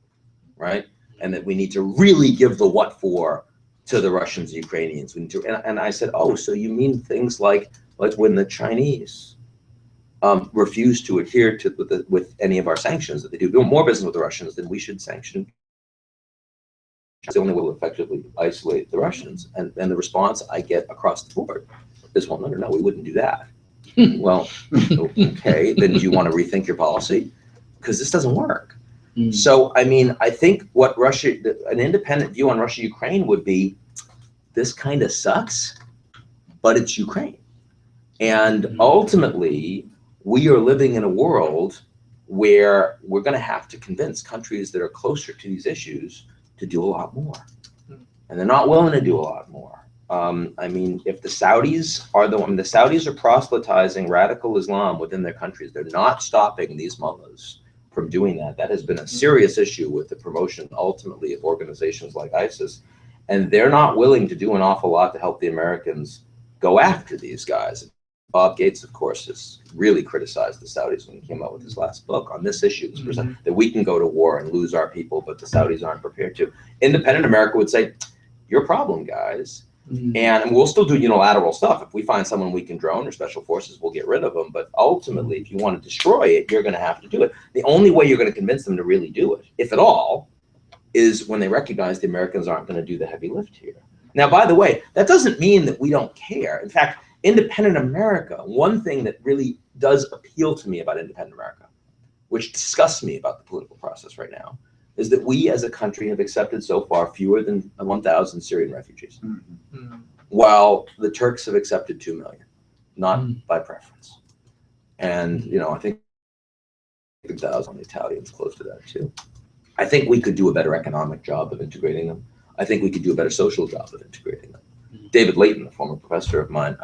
right? And that we need to really give the what for to the Russians and Ukrainians. We need to, and I said, oh, so you mean things like when the Chinese refuse to adhere to with any of our sanctions, that they do more business with the Russians, then we should sanction. It's the only way we'll effectively isolate the Russians. And the response I get across the board is, well, no, we wouldn't do that. Well, okay, then do you want to rethink your policy? Because this doesn't work. So, I mean, I think what an independent view on Russia-Ukraine would be, this kind of sucks, but it's Ukraine. And ultimately, we are living in a world where we're going to have to convince countries that are closer to these issues to do a lot more. And they're not willing to do a lot more. I mean, if the Saudis are the Saudis are proselytizing radical Islam within their countries. They're not stopping these mullahs from doing that. That has been a serious issue with the promotion, ultimately, of organizations like ISIS. And they're not willing to do an awful lot to help the Americans go after these guys. Bob Gates, of course, has really criticized the Saudis when he came out with his last book on this issue, that we can go to war and lose our people, but the Saudis aren't prepared to. Independent America would say, your problem, guys. And we'll still do unilateral stuff. If we find someone we can drone or special forces, we'll get rid of them. But ultimately, if you want to destroy it, you're going to have to do it. The only way you're going to convince them to really do it, if at all, is when they recognize the Americans aren't going to do the heavy lift here. Now, by the way, that doesn't mean that we don't care. In fact, independent America, one thing that really does appeal to me about independent America, which disgusts me about the political process right now, is that we as a country have accepted so far fewer than 1,000 Syrian refugees, while the Turks have accepted 2 million, not by preference. And, I think 1,000 Italians close to that too. I think we could do a better economic job of integrating them. I think we could do a better social job of integrating them. David Layton, a former professor of mine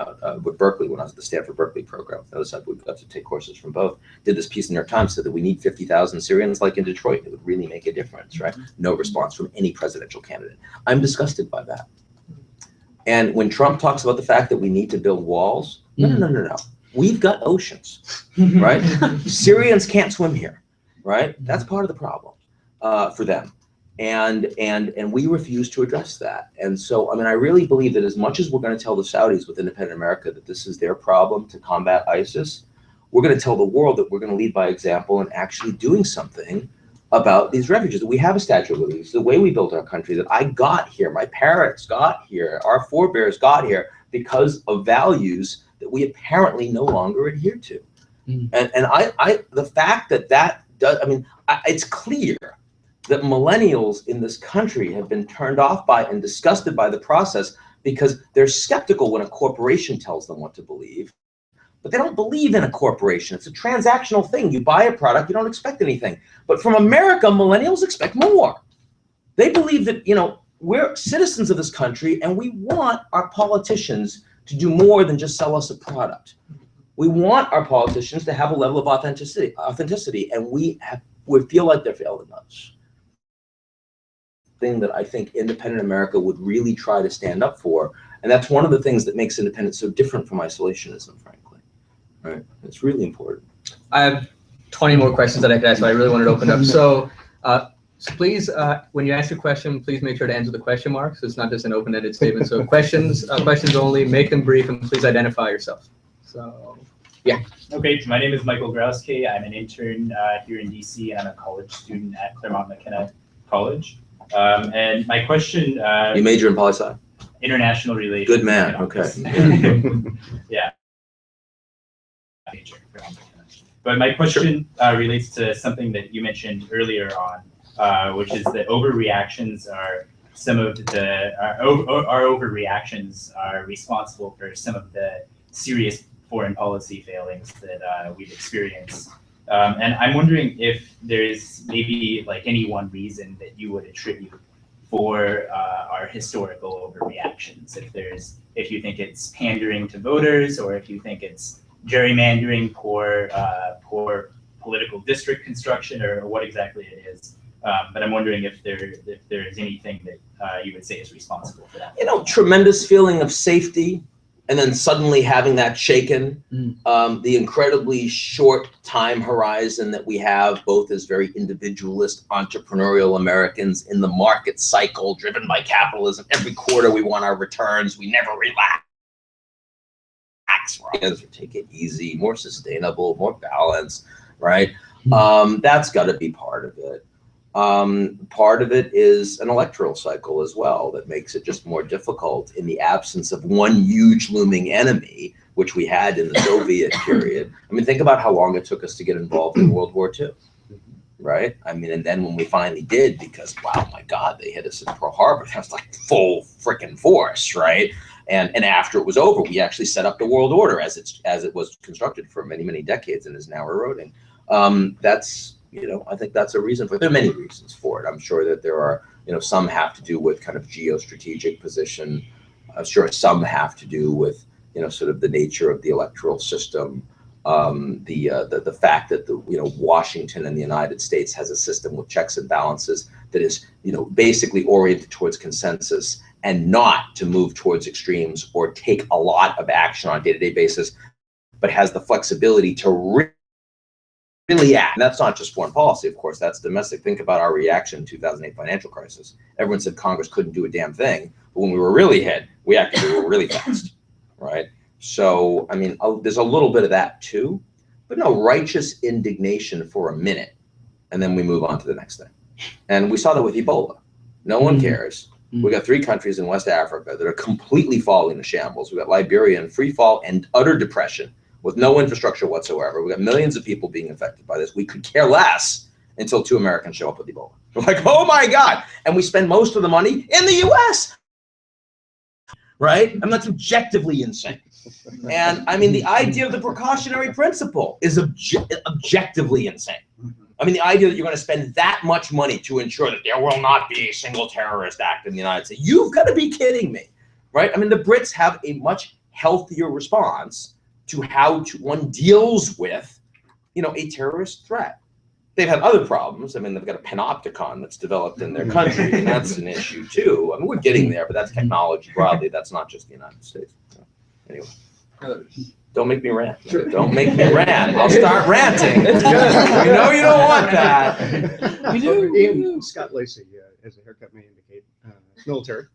with Berkeley, when I was at the Stanford Berkeley program, the other side, we've got to take courses from both, did this piece in the New York Times, said that we need 50,000 Syrians like in Detroit. It would really make a difference, right? No response from any presidential candidate. I'm disgusted by that. And when Trump talks about the fact that we need to build walls, no. We've got oceans, right? Syrians can't swim here, right? That's part of the problem for them. And we refuse to address that. And so, I mean, I really believe that as much as we're going to tell the Saudis with independent America that this is their problem to combat ISIS, we're going to tell the world that we're going to lead by example and actually doing something about these refugees. That we have a Statue of Liberty. It's the way we built our country, that I got here, my parents got here, our forebears got here because of values that we apparently no longer adhere to. And the fact that does, I mean, it's clear that millennials in this country have been turned off by and disgusted by the process because they're skeptical when a corporation tells them what to believe. But they don't believe in a corporation. It's a transactional thing. You buy a product, you don't expect anything. But from America, millennials expect more. They believe that, we're citizens of this country and we want our politicians to do more than just sell us a product. We want our politicians to have a level of authenticity, and we feel like they're failing us. thing that I think independent America would really try to stand up for. And that's one of the things that makes independence so different from isolationism, frankly. Right? It's really important. I have 20 more questions that I could ask, but I really wanted to open up. So, so please, when you ask your question, please make sure to answer the question mark, so it's not just an open-ended statement. So questions only, make them brief, and please identify yourself. So, yeah. Okay, my name is Michael Grauske. I'm an intern here in DC, and I'm a college student at Claremont McKenna College. And my question... you major in poli-sci? International relations. Good man, okay. Yeah. Major. But my question relates to something that you mentioned earlier on, which is that overreactions are some of the our overreactions are responsible for some of the serious foreign policy failings that we've experienced. And I'm wondering if there's maybe like any one reason that you would attribute for our historical overreactions. If you think it's pandering to voters, or if you think it's gerrymandering, poor political district construction, or what exactly it is. But I'm wondering if there is anything that you would say is responsible for that. Tremendous feeling of safety, and then suddenly having that shaken. The incredibly short time horizon that we have, both as very individualist, entrepreneurial Americans in the market cycle driven by capitalism. Every quarter we want our returns. We never relax. Take it easy, more sustainable, more balanced, right? That's got to be part of it. Part of it is an electoral cycle as well that makes it just more difficult in the absence of one huge looming enemy, which we had in the Soviet period. I mean, think about how long it took us to get involved in World War II, right? I mean, and then when we finally did, because wow, my God, they hit us in Pearl Harbor, that was like full freaking force, right? And after it was over, we actually set up the world order as it was constructed for many, many decades and is now eroding. That's, I think that's a reason for it. There are many reasons for it. I'm sure that there are, some have to do with kind of geostrategic position. I'm sure some have to do with, sort of the nature of the electoral system. The fact that Washington and the United States has a system with checks and balances that is, basically oriented towards consensus and not to move towards extremes or take a lot of action on a day-to-day basis, but has the flexibility to really act. And that's not just foreign policy, of course, that's domestic. Think about our reaction in 2008 financial crisis. Everyone said Congress couldn't do a damn thing, but when we were really hit, we acted really fast, right? So, I mean, there's a little bit of that too, but no, righteous indignation for a minute, and then we move on to the next thing. And we saw that with Ebola. No one cares. We got 3 countries in West Africa that are completely falling to shambles. We got Liberia in free fall and utter depression with no infrastructure whatsoever. We got millions of people being affected by this. We could care less until 2 Americans show up with Ebola. We're like, oh my God. And we spend most of the money in the US, right? I mean, that's objectively insane. And I mean, the idea of the precautionary principle is objectively insane. I mean, the idea that you're going to spend that much money to ensure that there will not be a single terrorist act in the United States. You've got to be kidding me, right? I mean, the Brits have a much healthier response to how one deals with, a terrorist threat. They've had other problems. I mean, they've got a panopticon that's developed in their country, and that's an issue too. I mean, we're getting there, but that's technology broadly. That's not just the United States. Anyway. Don't make me rant. Sure. Don't make me rant. I'll start ranting. You know you don't want that. We do. Scott Lacey, as a haircut may indicate, military.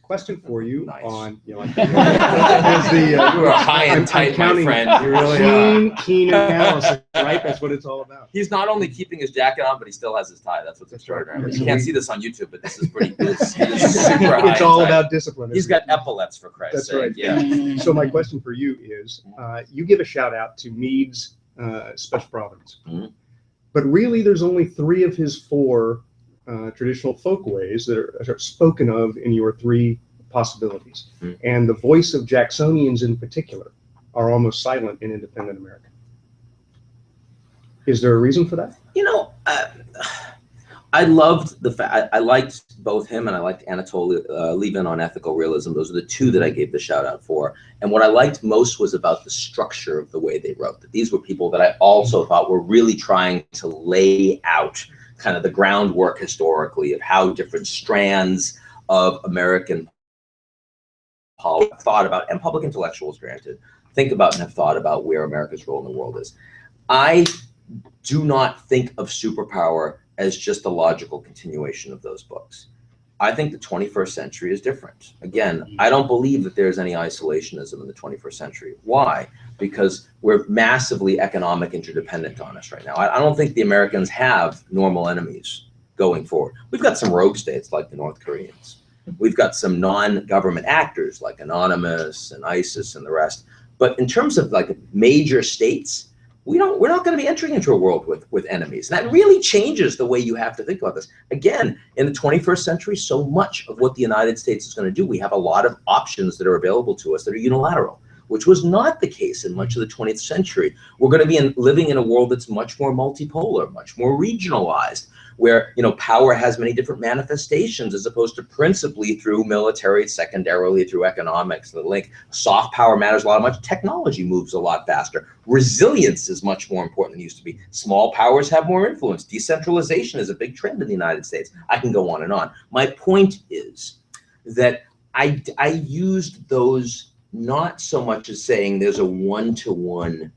Question for you on, as the you are high and tight, my friend. You really are. Keen analysis, right? That's what it's all about. He's not only keeping his jacket on, but he still has his tie. That's what's extraordinary. You can't see this on YouTube, but this is pretty. This is super high. It's all about discipline. He's got epaulets, for Christ's sake. That's right. Yeah. So my question for you is, you give a shout out to Meade's special province, but really there's only 3 of his 4 traditional folkways that are spoken of in your 3 possibilities. And the voice of Jacksonians in particular are almost silent in independent America. Is there a reason for that? I loved the fact, I liked both him and I liked Anatol Levin on ethical realism. Those are the 2 that I gave the shout out for. And what I liked most was about the structure of the way they wrote. That these were people that I also thought were really trying to lay out kind of the groundwork historically of how different strands of American policy have thought about, and public intellectuals, granted, think about and have thought about where America's role in the world is. I do not think of Superpower as just a logical continuation of those books. I think the 21st century is different. Again, I don't believe that there's any isolationism in the 21st century. Why? Because we're massively economic interdependent on us right now. I don't think the Americans have normal enemies going forward. We've got some rogue states like the North Koreans. We've got some non-government actors like Anonymous and ISIS and the rest. But in terms of like major states, we're not going to be entering into a world with enemies. And that really changes the way you have to think about this. Again, in the 21st century, so much of what the United States is going to do, we have a lot of options that are available to us that are unilateral, which was not the case in much of the 20th century. We're going to be living in a world that's much more multipolar, much more regionalized, where power has many different manifestations as opposed to principally through military, secondarily through economics. The link, soft power matters a lot. Much technology moves a lot faster. Resilience is much more important than it used to be. Small powers have more influence. Decentralization is a big trend in the United States. I can go on and on. My point is that I used those not so much as saying there's a one-to-one,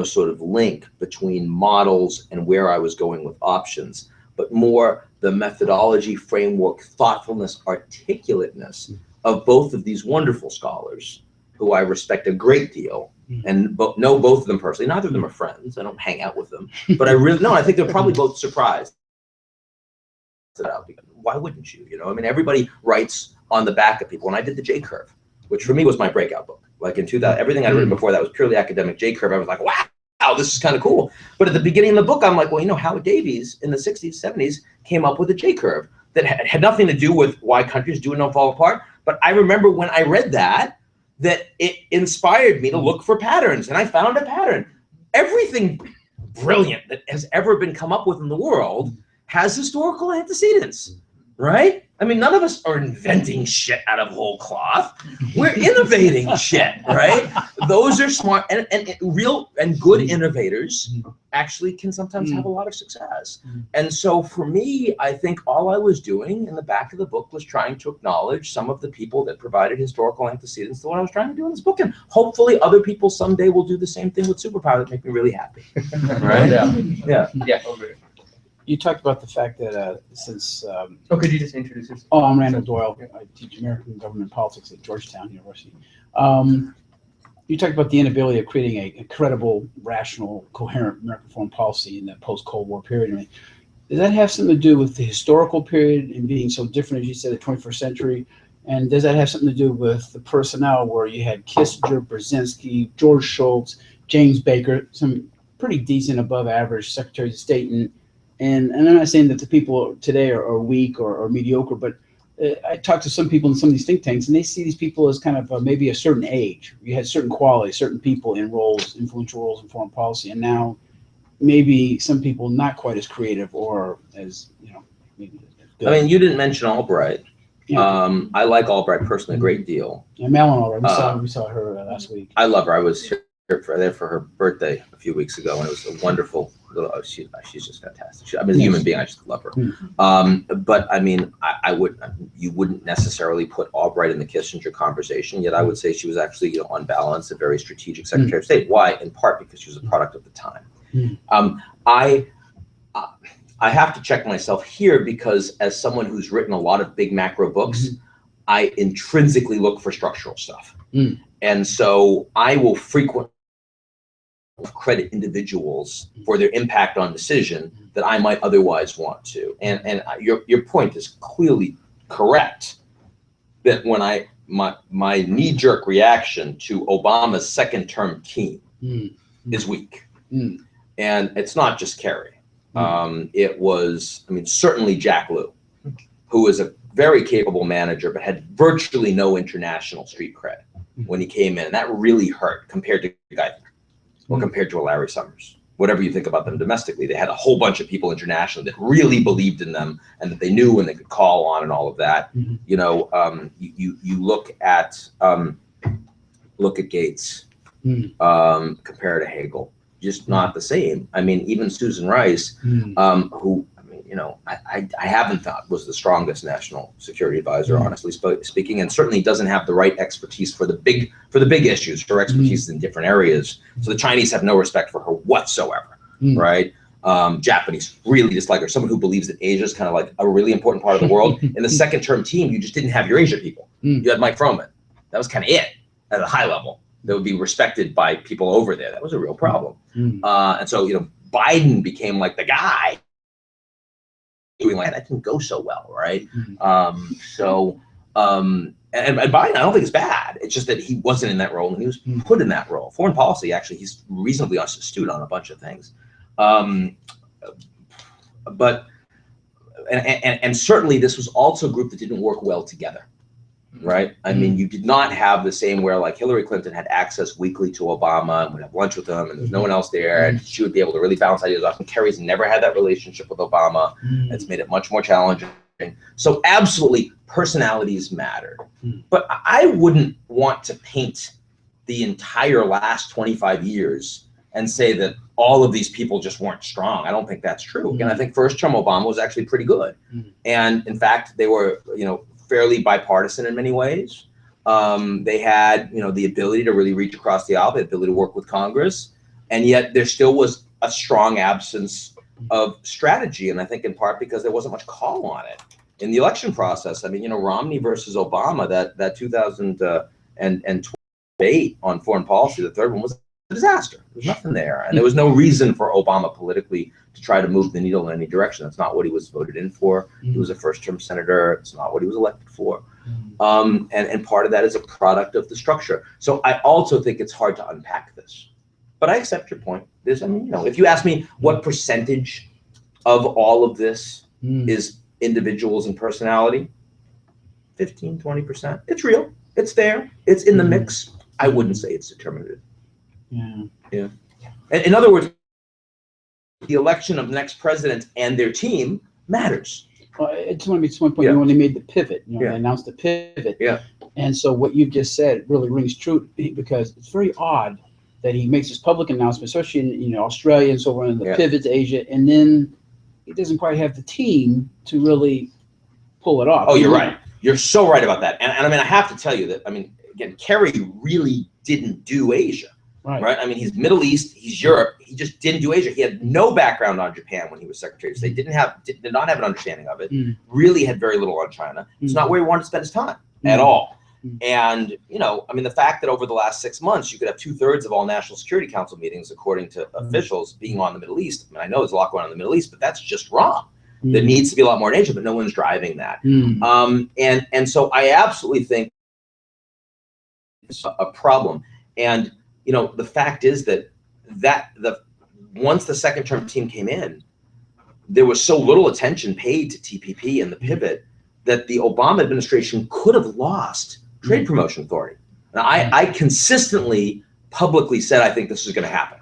sort of link between models and where I was going with options, but more the methodology, framework, thoughtfulness, articulateness of both of these wonderful scholars who I respect a great deal and know both of them personally. Neither of them are friends. I don't hang out with them, but I think they're probably both surprised. Why wouldn't you? I mean, everybody writes on the back of people. And I did the J-curve, which for me was my breakout book. Like in 2000, everything I'd written before that was purely academic. J-curve, I was like, wow, this is kind of cool. But at the beginning of the book, I'm like, well, Howard Davies in the 60s, 70s came up with a J-curve that had nothing to do with why countries do and don't fall apart. But I remember when I read that it inspired me to look for patterns, and I found a pattern. Everything brilliant that has ever been come up with in the world has historical antecedents, right? I mean, none of us are inventing shit out of whole cloth. We're innovating shit, right? Those are smart and real and good innovators actually can sometimes have a lot of success. And so for me, I think all I was doing in the back of the book was trying to acknowledge some of the people that provided historical antecedents to what I was trying to do in this book. And hopefully other people someday will do the same thing with Superpower that make me really happy, right? Yeah, over here. You talked about the fact that since could you just introduce yourself? Oh, I'm Randall Doyle. I teach American government politics at Georgetown University. You talked about the inability of creating a credible, rational, coherent American foreign policy in the post-Cold War period. I mean, does that have something to do with the historical period and being so different, as you said, the 21st century? And does that have something to do with the personnel where you had Kissinger, Brzezinski, George Shultz, James Baker, some pretty decent above average secretaries of state, and I'm not saying that the people today are weak or mediocre, but I talked to some people in some of these think tanks, and they see these people as kind of maybe a certain age. You had certain qualities, certain people in roles, influential roles in foreign policy, and now maybe some people not quite as creative or as, maybe as good. I mean, you didn't mention Albright. Yeah. I like Albright personally a great deal. Yeah, Malin Albright, we saw her last week. I love her. I was here for her birthday a few weeks ago, and it was a wonderful. She's just fantastic. I'm a human being. I just love her. But I mean, you wouldn't necessarily put Albright in the Kissinger conversation. Yet I would say she was actually, on balance, a very strategic Secretary of State. Why? In part because she was a product of the time. I have to check myself here because as someone who's written a lot of big macro books, I intrinsically look for structural stuff, and so I will frequently credit individuals for their impact on decision that I might otherwise want to. And your point is clearly correct, that when my knee-jerk reaction to Obama's second-term team is weak. And it's not just Kerry. It was, certainly Jack Lew, who was a very capable manager, but had virtually no international street cred when he came in. And that really hurt compared to Geithner. Or compared to a Larry Summers. Whatever you think about them domestically, they had a whole bunch of people internationally that really believed in them and that they knew and they could call on and all of that. You look at Gates compared to Hagel, just not the same. I mean, even Susan Rice, who I haven't thought was the strongest national security advisor, honestly speaking, and certainly doesn't have the right expertise for the big issues. Her expertise is in different areas. So the Chinese have no respect for her whatsoever, right? Japanese really dislike her. Someone who believes that Asia is kind of like a really important part of the world. In the second term team, you just didn't have your Asia people. You had Mike Froman. That was kind of it at a high level. That would be respected by people over there. That was a real problem. And so, Biden became like the guy doing like that didn't go so well, right? And Biden, I don't think is bad. It's just that he wasn't in that role and he was put in that role. Foreign policy, actually, he's reasonably astute on a bunch of things. But certainly this was also a group that didn't work well together. Right. I mean, you did not have the same where like Hillary Clinton had access weekly to Obama and would have lunch with him and there's no one else there and she would be able to really bounce ideas off. And Kerry's never had that relationship with Obama. It's made it much more challenging. So absolutely personalities mattered. But I wouldn't want to paint the entire last 25 years and say that all of these people just weren't strong. I don't think that's true. Again, I think first term Obama was actually pretty good. And in fact, they were, fairly bipartisan in many ways. They had, the ability to really reach across the aisle, the ability to work with Congress, and yet there still was a strong absence of strategy. And I think in part because there wasn't much call on it in the election process. I mean, Romney versus Obama, that 2008 on foreign policy, the third one was a disaster. There was nothing there, and there was no reason for Obama politically to try to move the needle in any direction. That's not what he was voted in for. He was a first-term senator. It's not what he was elected for. And part of that is a product of the structure. So I also think it's hard to unpack this. But I accept your point. If you ask me what percentage of all of this is individuals and personality, 15, 20%. It's real. It's there. It's in the mix. I wouldn't say it's determinative. Yeah. In other words, the election of the next president and their team matters. Well, it's one point when they made the pivot. They announced the pivot. And so what you've just said really rings true because it's very odd that he makes this public announcement, especially in Australia and so on, the pivot to Asia, and then he doesn't quite have the team to really pull it off. Oh, you're right. You're so right about that. And I mean, I have to tell you that, again, Kerry really didn't do Asia. Right. I mean, he's Middle East, he's Europe. He just didn't do Asia. He had no background on Japan when he was Secretary of State. Did not have an understanding of it. Really had very little on China. It's not where he wanted to spend his time at all. And the fact that over the last 6 months you could have 2/3 of all National Security Council meetings, according to officials, being on the Middle East. I know there's a lot going on in the Middle East, but that's just wrong. There needs to be a lot more in Asia, but no one's driving that. And so I absolutely think it's a problem. And the fact is that once the second term team came in, there was so little attention paid to TPP and the pivot that the Obama administration could have lost trade promotion authority. Now, I consistently publicly said I think this is going to happen.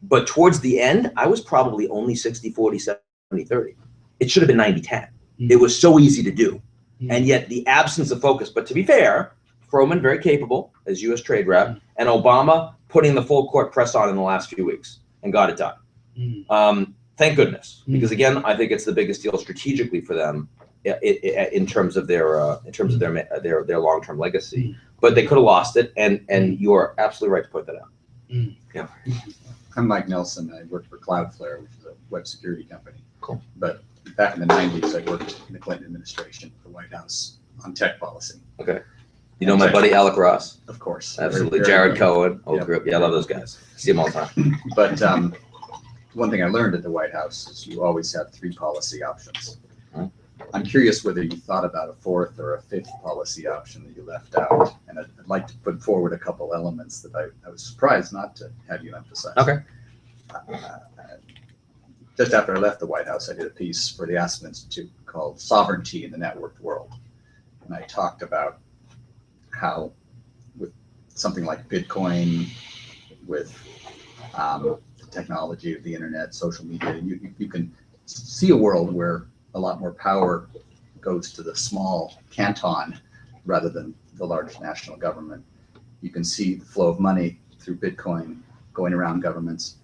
But towards the end, I was probably only 60-40, 70-30. It should have been 90-10. It was so easy to do. And yet the absence of focus. But to be fair, Froman, very capable as U.S. trade rep, and Obama putting the full court press on in the last few weeks and got it done. Thank goodness, because again, I think it's the biggest deal strategically for them in terms of their long-term legacy. But they could have lost it, and you are absolutely right to point that out. Yeah. I'm Mike Nelson. I work for Cloudflare, which is a web security company. Cool. But back in the 90s, I worked in the Clinton administration at the White House on tech policy. Okay. You know my buddy Alec Ross? Of course. Absolutely. Jared Cohen, old group. Yeah, I love those guys. See them all the time. But one thing I learned at the White House is you always have 3 policy options. I'm curious whether you thought about a 4th or a 5th policy option that you left out. And I'd like to put forward a couple elements that I was surprised not to have you emphasize. Okay. Just after I left the White House, I did a piece for the Aspen Institute called Sovereignty in the Networked World. And I talked about how with something like Bitcoin, with the technology of the internet, social media, you can see a world where a lot more power goes to the small canton rather than the large national government. You can see the flow of money through Bitcoin going around governments,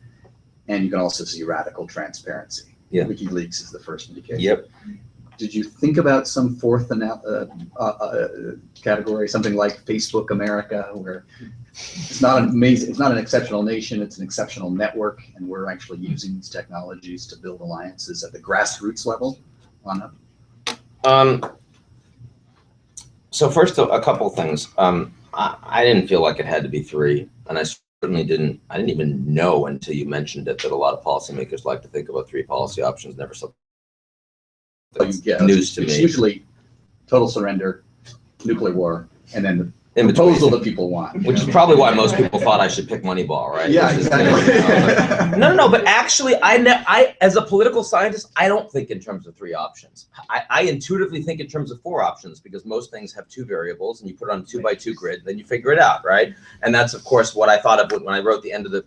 and you can also see radical transparency. Yeah. WikiLeaks is the first indication. Yep. Did you think about some fourth category, something like Facebook America, where it's not an exceptional nation, it's an exceptional network, and we're actually using these technologies to build alliances at the grassroots level on a So first, a couple of things. I didn't feel like it had to be three, and I certainly didn't. I didn't even know until you mentioned it that a lot of policymakers like to think about three policy options. Never something that's news to it's me. usually total surrender, nuclear war, and then the In proposal between, that people want. which is probably why most people thought I should pick Moneyball, right? Yeah, Which is, exactly. no, but actually, I as a political scientist, I don't think in terms of three options. I intuitively think in terms of four options because most things have two variables, and you put it on a 2x2 grid, then you figure it out, right? And that's of course what I thought of when I wrote the end of the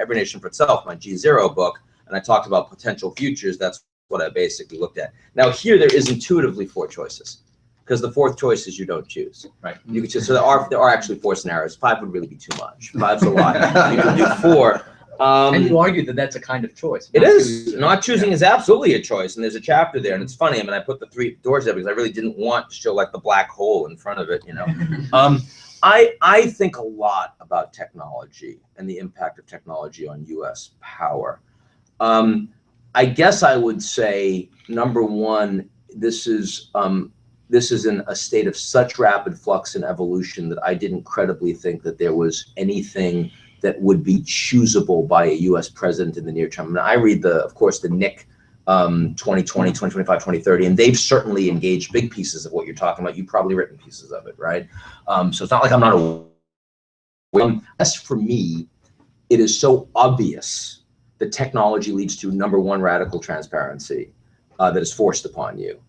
Every Nation for Itself, my G0 book, and I talked about potential futures. That's what I basically looked at. Now here, there is intuitively four choices. Because the fourth choice is you don't choose. Right. You could choose, so there are actually four scenarios. Five would really be too much. Five's a lot. You can do four. And you argue that that's a kind of choice. It is. Not choosing is absolutely a choice. And there's a chapter there, and it's funny. I mean, I put the three doors there because I really didn't want to show like the black hole in front of it, you know. I think a lot about technology and the impact of technology on U.S. power. I guess I would say, number one, this is in a state of such rapid flux and evolution that I didn't credibly think that there was anything that would be choosable by a U.S. president in the near term. I mean, I read of course, the NIC 2020, 2025, 2030, and they've certainly engaged big pieces of what you're talking about. You've probably written pieces of it, right? So it's not like I'm not aware. As for me, it is so obvious that technology leads to, number one, radical transparency that is forced upon you.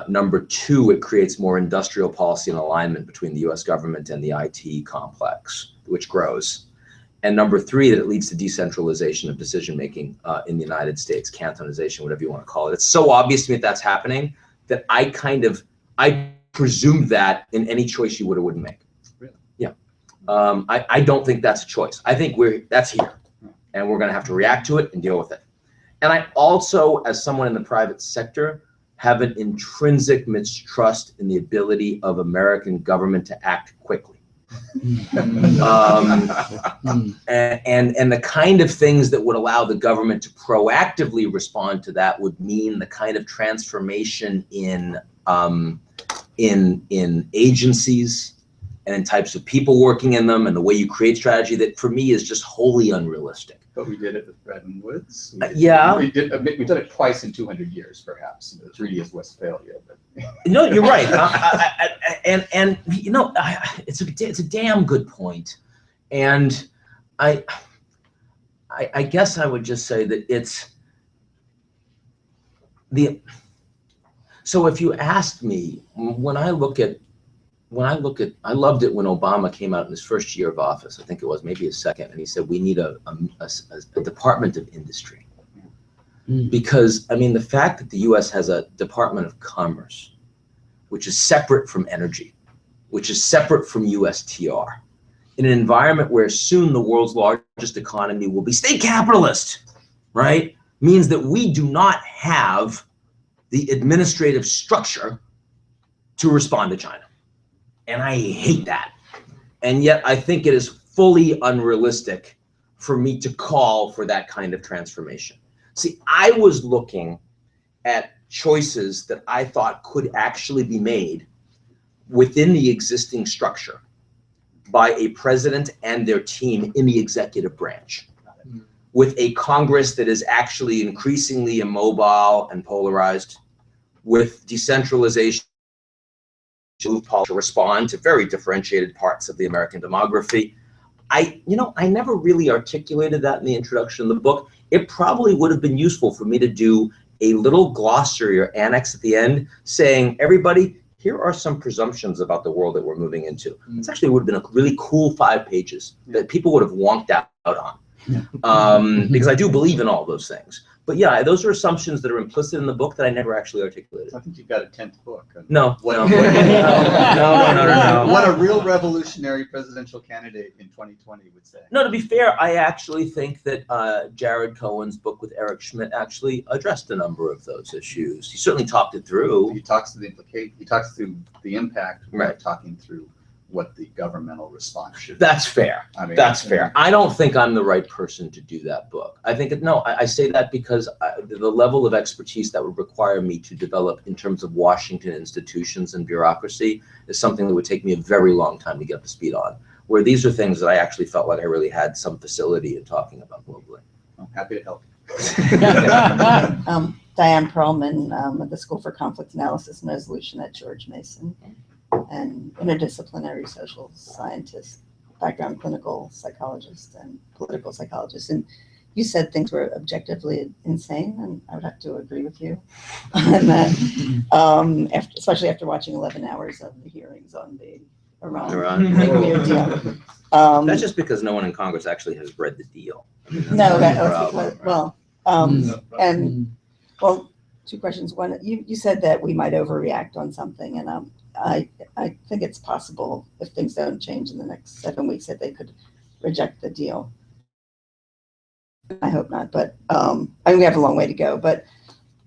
Number two, it creates more industrial policy and alignment between the US government and the IT complex, which grows. And number three, that it leads to decentralization of decision-making in the United States, cantonization, whatever you want to call it. It's so obvious to me that that's happening that I presumed that in any choice you would or wouldn't make. Really? Yeah. I don't think that's a choice. I think that's here, and we're going to have to react to it and deal with it. And I also, as someone in the private sector, have an intrinsic mistrust in the ability of American government to act quickly. And the kind of things that would allow the government to proactively respond to that would mean the kind of transformation in agencies and in types of people working in them and the way you create strategy that for me is just wholly unrealistic. But we did it with Bretton Woods. Yeah. We've done it twice in 200 years, perhaps. The Treaty of Westphalia. But. No, you're right. And you know, it's a damn good point. And I guess I would just say that so if you asked me, I loved it when Obama came out in his first year of office. I think it was maybe his second, and he said we need a Department of Industry, because I mean the fact that the U.S. has a Department of Commerce, which is separate from energy, which is separate from USTR, in an environment where soon the world's largest economy will be state capitalist, right? Means that we do not have the administrative structure to respond to China. And I hate that. And yet I think it is fully unrealistic for me to call for that kind of transformation. See, I was looking at choices that I thought could actually be made within the existing structure by a president and their team in the executive branch, with a Congress that is actually increasingly immobile and polarized, with decentralization to respond to very differentiated parts of the American demography. I never really articulated that in the introduction of the book. It probably would have been useful for me to do a little glossary or annex at the end saying, everybody, here are some presumptions about the world that we're moving into. It actually would have been a really cool 5 pages that people would have wonked out on. Because I do believe in all those things. But yeah, those are assumptions that are implicit in the book that I never actually articulated. I think you've got a 10th book. No, What, no, no. What a real revolutionary presidential candidate in 2020 would say. No, to be fair, I actually think that Jared Cohen's book with Eric Schmidt actually addressed a number of those issues. He certainly talked it through. He talks to the he talks through the impact, Right. talking through what the governmental response should be. That's fair. I mean, That's fair. I don't think I'm the right person to do that book. I think, I say that because the level of expertise that would require me to develop in terms of Washington institutions and bureaucracy is something that would take me a very long time to get up to speed on, where these are things that I actually felt like I really had some facility in talking about globally. I'm happy to help. Diane Perlman at the School for Conflict Analysis and Resolution at George Mason, and interdisciplinary social scientist, background clinical psychologist and political psychologist. And you said things were objectively insane, and I would have to agree with you on that, especially after watching 11 hours of the hearings on the Iran nuclear deal. That's just because no one in Congress actually has read the deal. No, that's because, well, and well, two questions. One, you said that we might overreact on something, and I think it's possible if things don't change in the next 7 weeks that they could reject the deal. I hope not, but I mean, we have a long way to go. But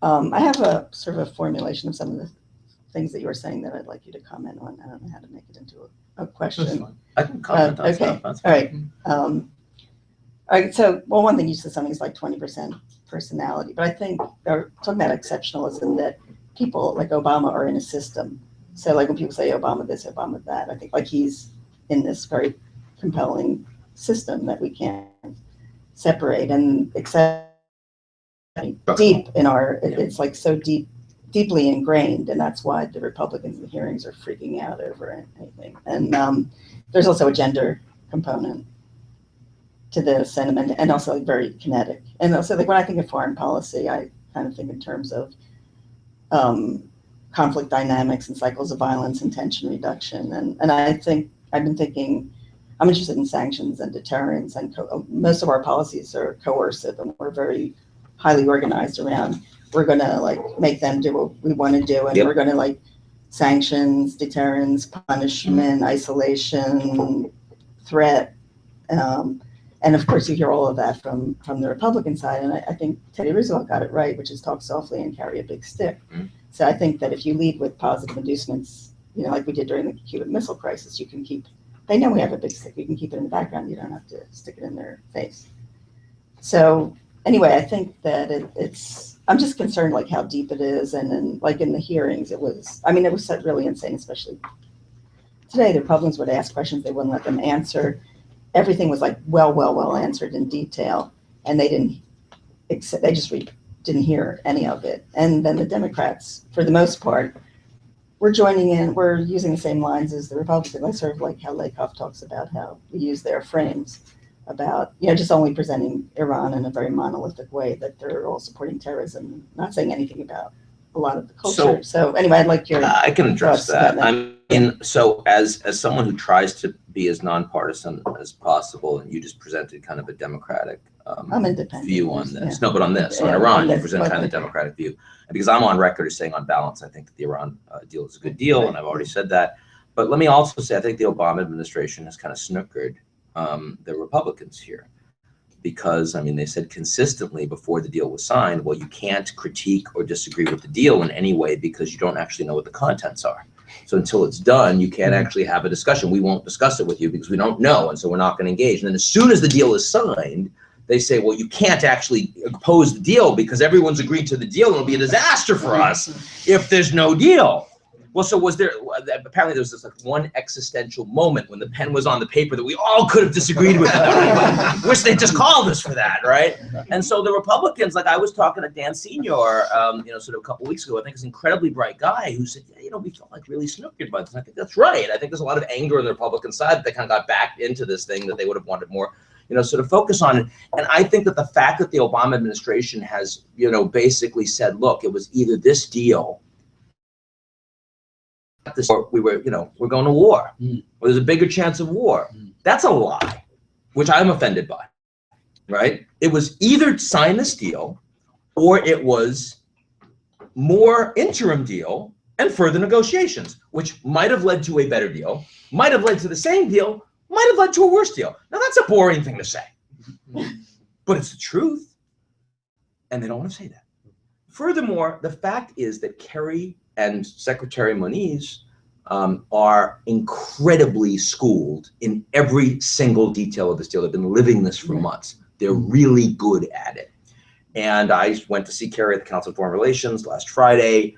I have a sort of a formulation of some of the things that you were saying that I'd like you to comment on. I don't know how to make it into a question. I can comment on Okay. stuff. That's All fine. right. All right. So, well, one thing you said something is like 20% personality, but I think they're talking about exceptionalism, that people like Obama are in a system. So, like when people say Obama this, Obama that, I think like he's in this very compelling system that we can't separate and accept deep in our. It's like so deeply ingrained, and that's why the Republicans in the hearings are freaking out over anything. And there's also a gender component to the sentiment, and also like very kinetic. And also, like when I think of foreign policy, I kind of think in terms of conflict dynamics and cycles of violence and tension reduction. And I think I've been thinking, I'm interested in sanctions and deterrence, and most of our policies are coercive, and we're very highly organized around, we're going to like make them do what we want to do, and we're going to like sanctions, deterrence, punishment, isolation, threat. And of course, you hear all of that from the Republican side. And I think Teddy Roosevelt got it right, which is talk softly and carry a big stick. So I think that if you lead with positive inducements, you know, like we did during the Cuban Missile Crisis, you can keep, they know we have a big stick, you can keep it in the background, you don't have to stick it in their face. So anyway, I think that it's, I'm just concerned like how deep it is. And then like in the hearings, it was really insane, especially today. The Republicans would ask questions, they wouldn't let them answer. Everything was like well answered in detail, and they didn't hear any of it. And then the Democrats, for the most part, were joining in. We're using the same lines as the Republicans. I sort of like how Lakoff talks about how we use their frames about, you know, just only presenting Iran in a very monolithic way, that they're all supporting terrorism, not saying anything about a lot of the culture. So anyway, I'd like your I can address thoughts about that. So as someone who tries to be as nonpartisan as possible, and you just presented kind of a democratic I'm independent view on this. Yeah. No, but on this, on Yeah, Iran, on you this, present kind of a democratic view. And because I'm on record as saying on balance, I think that the Iran deal is a good deal, and I've already said that. But let me also say, I think the Obama administration has kind of snookered the Republicans here. Because, I mean, they said consistently before the deal was signed, well, you can't critique or disagree with the deal in any way because you don't actually know what the contents are. So until it's done, you can't actually have a discussion. We won't discuss it with you because we don't know, and so we're not going to engage. And then as soon as the deal is signed, they say, well, you can't actually oppose the deal because everyone's agreed to the deal, and it'll be a disaster for us if there's no deal. Well, so was there, apparently there was this like one existential moment when the pen was on the paper that we all could have disagreed with. Wish they'd just called us for that, right? And so the Republicans, like I was talking to Dan Senior, you know, sort of a couple of weeks ago, I think he's an incredibly bright guy who said, yeah, you know, we felt like really snookered by this. And I think that's right. I think there's a lot of anger on the Republican side that they kind of got back into this thing that they would have wanted more, you know, sort of focus on. And I think that the fact that the Obama administration has, you know, basically said, look, it was either this deal, or we were, you know, we're going to war, or there's a bigger chance of war. That's a lie, which I'm offended by, right? It was either sign this deal or it was more interim deal and further negotiations, which might have led to a better deal, might have led to the same deal, might have led to a worse deal. Now that's a boring thing to say, but it's the truth, and they don't want to say that. Furthermore, the fact is that Kerry and Secretary Moniz are incredibly schooled in every single detail of this deal. They've been living this for months. They're really good at it. And I went to see Kerry at the Council of Foreign Relations last Friday.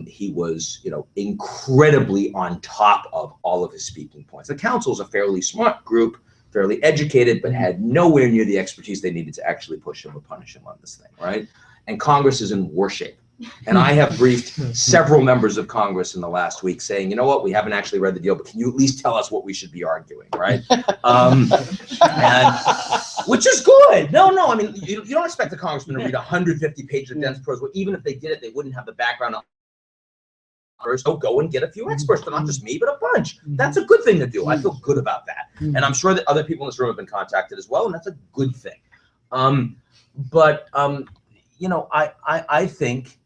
He was, incredibly on top of all of his speaking points. The council is a fairly smart group, fairly educated, but had nowhere near the expertise they needed to actually push him or punish him on this thing, right? And Congress is in war shape. And I have briefed several members of Congress in the last week saying, you know what, we haven't actually read the deal, but can you at least tell us what we should be arguing, right? And which is good. No, I mean, you don't expect the congressman to read 150 pages of dense prose. Well, even if they did it, they wouldn't have the background. So go and get a few experts, but not just me, but a bunch. That's a good thing to do. I feel good about that. And I'm sure that other people in this room have been contacted as well, and that's a good thing. I think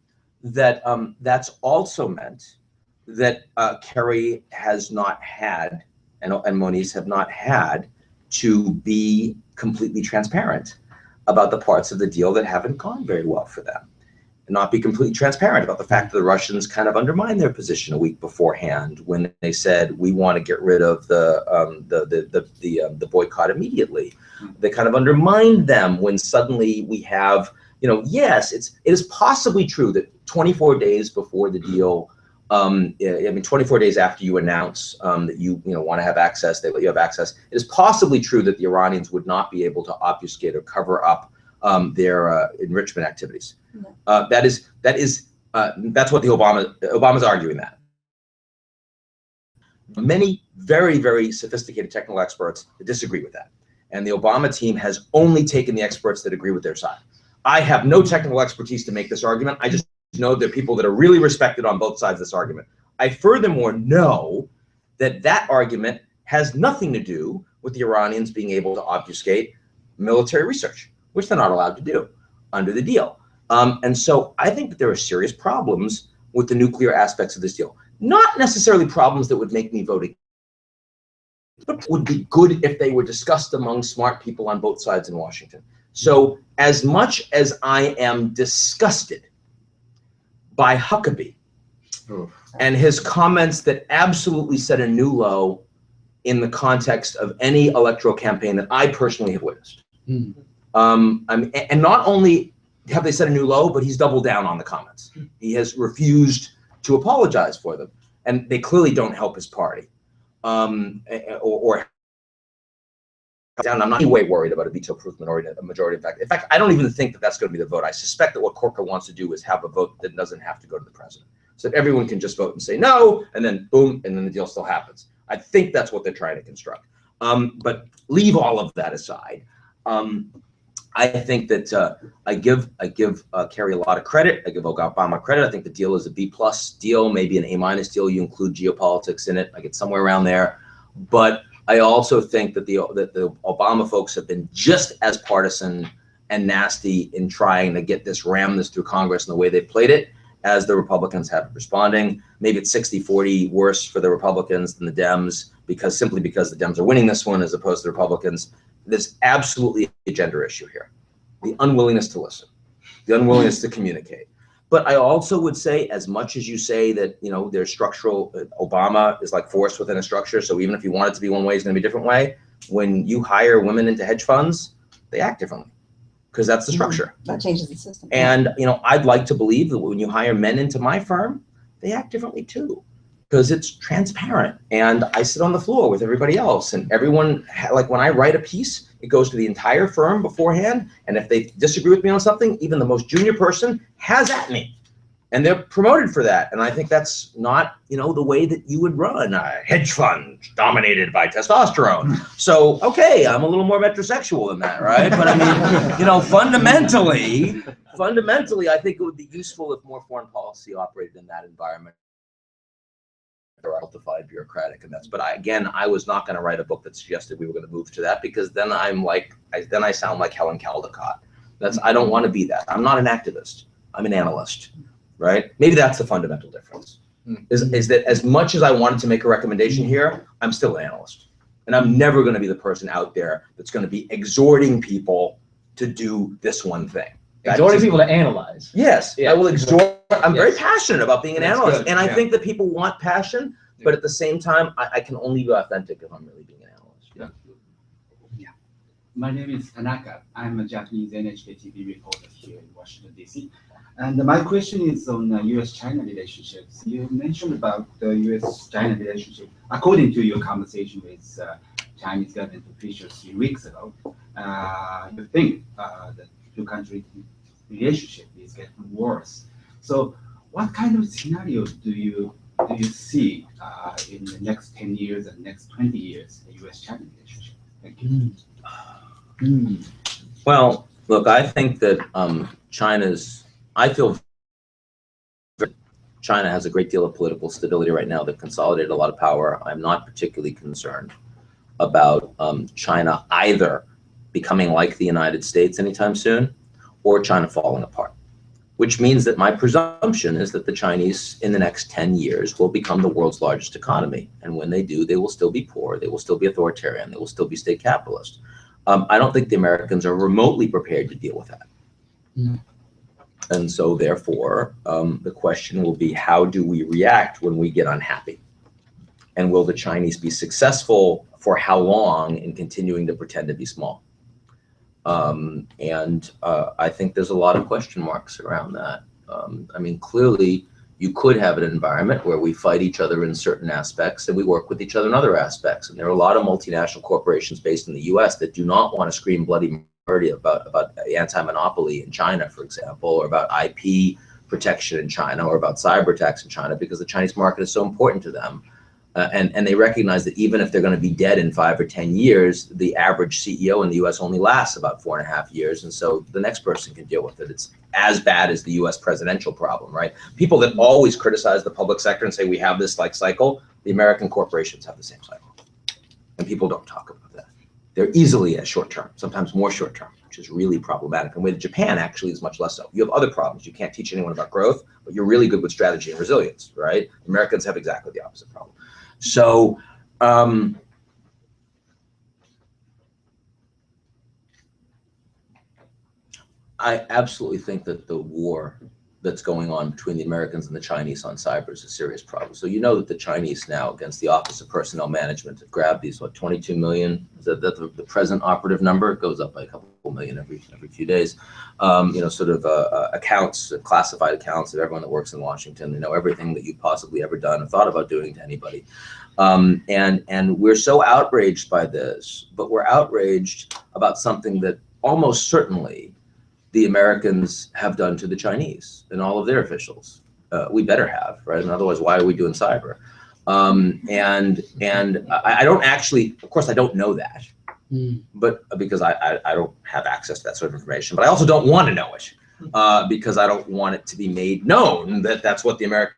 that that's also meant that Kerry has not had, and Moniz have not had, to be completely transparent about the parts of the deal that haven't gone very well for them. And not be completely transparent about the fact that the Russians kind of undermined their position a week beforehand when they said, we want to get rid of the boycott immediately. They kind of undermined them when suddenly we have, yes, it is possibly true that 24 days before the deal, 24 days after you announce that you want to have access, they let you have access. It is possibly true that the Iranians would not be able to obfuscate or cover up their enrichment activities. That's what Obama's arguing that. Many very, very sophisticated technical experts disagree with that. And the Obama team has only taken the experts that agree with their side. I have no technical expertise to make this argument. I just know there are people that are really respected on both sides of this argument. I furthermore know that that argument has nothing to do with the Iranians being able to obfuscate military research, which they're not allowed to do under the deal. And so I think that there are serious problems with the nuclear aspects of this deal. Not necessarily problems that would make me vote against, but would be good if they were discussed among smart people on both sides in Washington. So as much as I am disgusted by Huckabee and his comments that absolutely set a new low in the context of any electoral campaign that I personally have witnessed. And not only have they set a new low, but he's doubled down on the comments. He has refused to apologize for them. And they clearly don't help his party. I'm not anyway worried about a veto-proof majority. In fact, I don't even think that that's going to be the vote. I suspect that what Corker wants to do is have a vote that doesn't have to go to the president, so that everyone can just vote and say no, and then boom, and then the deal still happens. I think that's what they're trying to construct. But leave all of that aside. I think that I give Kerry a lot of credit. I give Obama credit. I think the deal is a B+ deal, maybe an A- deal. You include geopolitics in it. I get somewhere around there. But I also think that the Obama folks have been just as partisan and nasty in trying to ram this through Congress in the way they've played it as the Republicans have responding. Maybe it's 60-40 worse for the Republicans than the Dems simply because the Dems are winning this one as opposed to the Republicans. There's absolutely a gender issue here. The unwillingness to listen, the unwillingness to communicate. But I also would say, as much as you say that, there's structural, Obama is like forced within a structure. So even if you want it to be one way, it's going to be a different way. When you hire women into hedge funds, they act differently because that's the structure. That changes the system. And, I'd like to believe that when you hire men into my firm, they act differently too, because it's transparent. And I sit on the floor with everybody else, and everyone, like when I write a piece, it goes to the entire firm beforehand. And if they disagree with me on something, even the most junior person has at me, and they're promoted for that. And I think that's not, the way that you would run a hedge fund dominated by testosterone. So, okay, I'm a little more metrosexual than that, right? But I mean, fundamentally, I think it would be useful if more foreign policy operated in that environment. Defined bureaucratic, and but I was not going to write a book that suggested we were going to move to that, because then I sound like Helen Caldecott, I don't want to be that. I'm not an activist. I'm an analyst, right? Maybe that's the fundamental difference. Is that as much as I wanted to make a recommendation here, I'm still an analyst. And I'm never going to be the person out there that's going to be exhorting people to do this one thing. Exhorting people to analyze. Yes, Yeah. I will exhort. I'm very Yes. passionate about being an That's analyst. good, And I yeah. think that people want passion, but at the same time, I can only be authentic if I'm really being an analyst. My name is Tanaka. I'm a Japanese NHK TV reporter here in Washington, D.C. And my question is on U.S.-China relationships. You mentioned about the U.S.-China relationship. According to your conversation with Chinese government officials 3 weeks ago, you think the two countries' relationship is getting worse. So what kind of scenario do you see in the next 10 years and next 20 years, the U.S.-China relationship? Thank you. Well, look, I think that I feel China has a great deal of political stability right now. They've consolidated a lot of power. I'm not particularly concerned about China either becoming like the United States anytime soon or China falling apart, which means that my presumption is that the Chinese in the next 10 years will become the world's largest economy. And when they do, they will still be poor, they will still be authoritarian, they will still be state capitalist. I don't think the Americans are remotely prepared to deal with that. And so therefore, the question will be, how do we react when we get unhappy? And will the Chinese be successful for how long in continuing to pretend to be small? I think there's a lot of question marks around that. I mean, clearly, you could have an environment where we fight each other in certain aspects and we work with each other in other aspects. And there are a lot of multinational corporations based in the US that do not want to scream bloody murder about anti-monopoly in China, for example, or about IP protection in China, or about cyber attacks in China, because the Chinese market is so important to them. And they recognize that even if they're going to be dead in 5 or 10 years, the average CEO in the US only lasts about 4.5 years. And so the next person can deal with it. It's as bad as the US presidential problem, right? People that always criticize the public sector and say we have this like cycle, the American corporations have the same cycle. And people don't talk about that. They're easily as short term, sometimes more short term, which is really problematic. And with Japan actually is much less so. You have other problems. You can't teach anyone about growth, but you're really good with strategy and resilience, right? Americans have exactly the opposite problem. So I absolutely think that the war that's going on between the Americans and the Chinese on cyber is a serious problem. So you know that the Chinese now, against the Office of Personnel Management, have grabbed these, 22 million? Is that the present operative number? It goes up by a couple million every few days. Accounts, classified accounts of everyone that works in Washington. They know everything that you've possibly ever done or thought about doing to anybody. And we're so outraged by this, but we're outraged about something that almost certainly the Americans have done to the Chinese and all of their officials. We better have, right? And otherwise, why are we doing cyber? I don't actually, of course, I don't know that, but because I don't have access to that sort of information, but I also don't want to know it because I don't want it to be made known that that's what the Americans,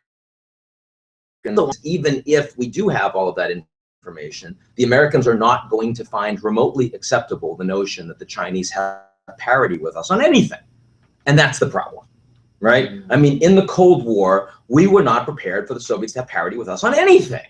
even if we do have all of that information, the Americans are not going to find remotely acceptable the notion that the Chinese have parity with us on anything. And that's the problem, right? I mean, in the Cold War, we were not prepared for the Soviets to have parity with us on anything.